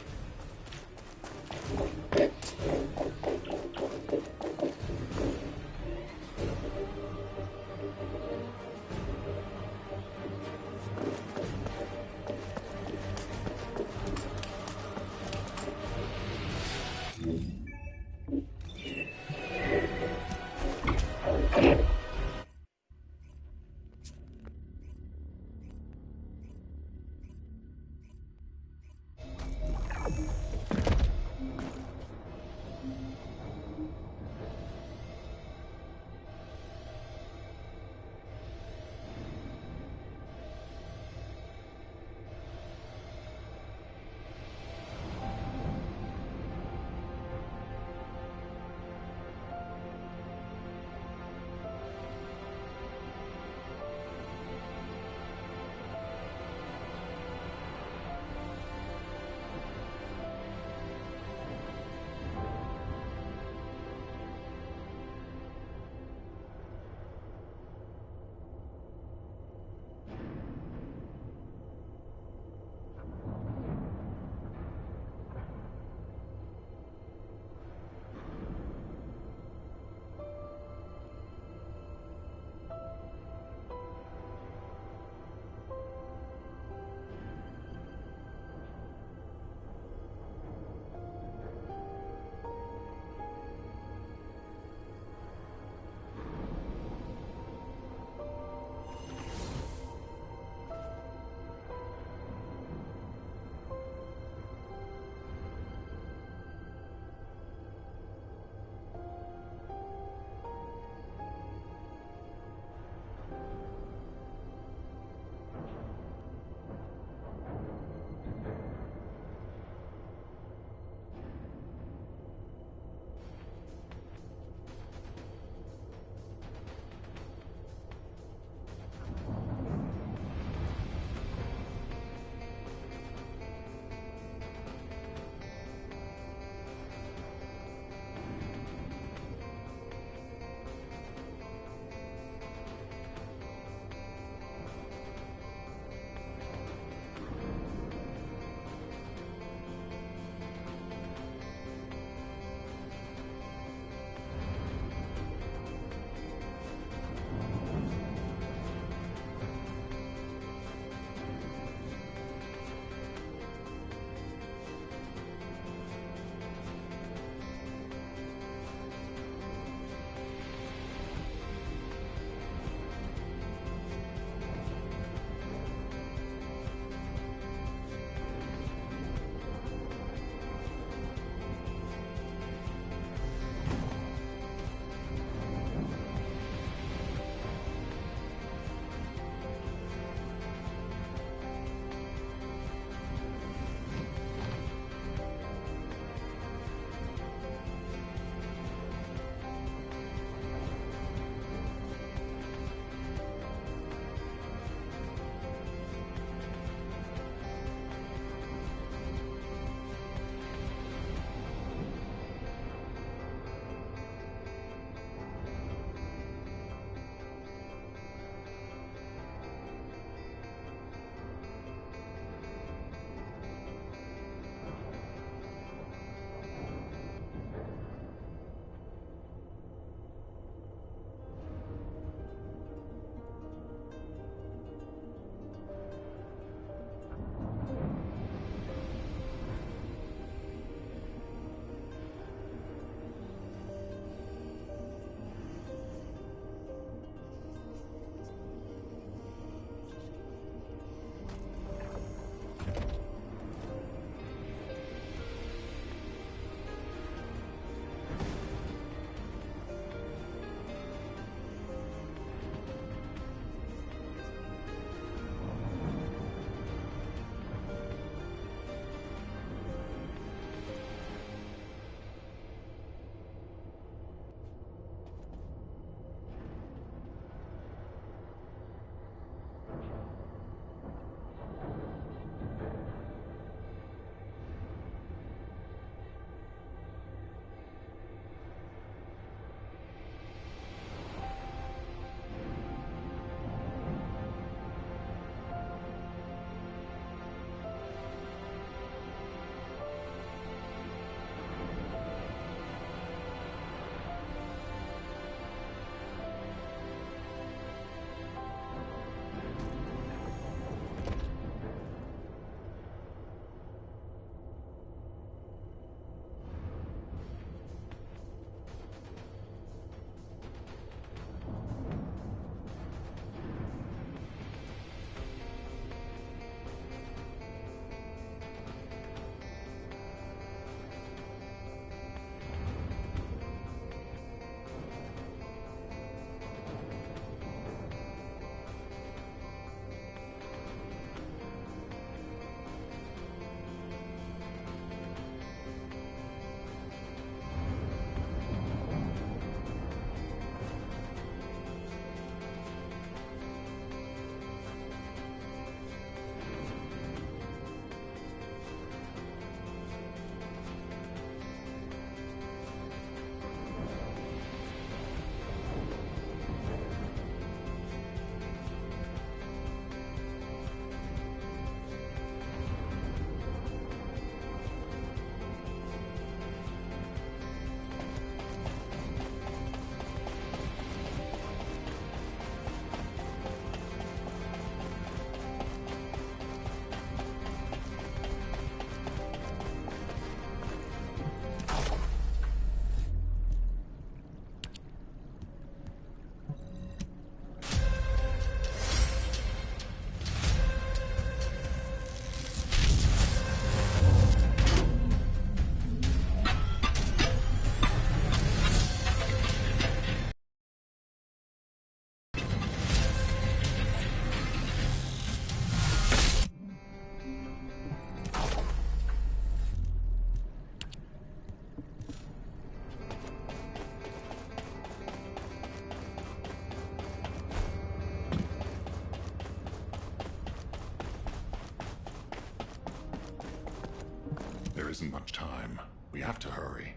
isn't much time. We have to hurry.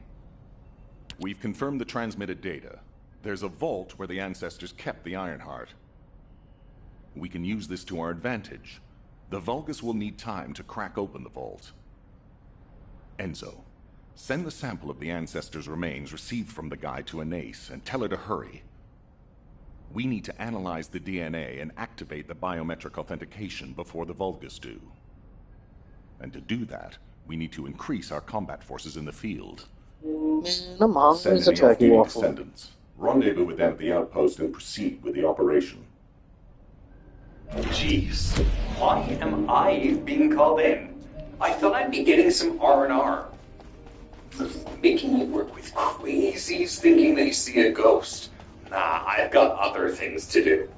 We've confirmed the transmitted data. There's a vault where the ancestors kept the Ironheart. We can use this to our advantage. The Vulgus will need time to crack open the vault. Enzo, send the sample of the ancestors' remains received from the guide to Anais and tell her to hurry. We need to analyze the DNA and activate the biometric authentication before the Vulgus do. And to do that, we need to increase our combat forces in the field. I'm hungry Send as a any turkey off-duty waffle. descendants. Rendezvous with them at the outpost and proceed with the operation. Jeez, why am I being called in? I thought I'd be getting some R&R. Making you work with crazies thinking they see a ghost. Nah, I've got other things to do.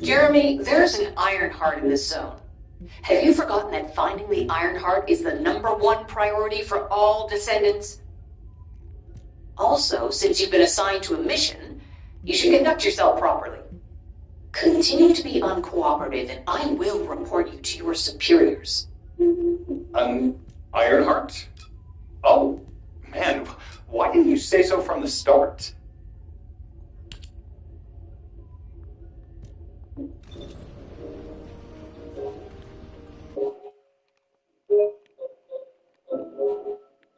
Jeremy, there's an Ironheart in this zone. Have you forgotten that finding the Ironheart is the #1 priority for all Descendants? Also, since you've been assigned to a mission, you should conduct yourself properly. Continue to be uncooperative, and I will report you to your superiors. An Ironheart? Oh, man, why didn't you say so from the start?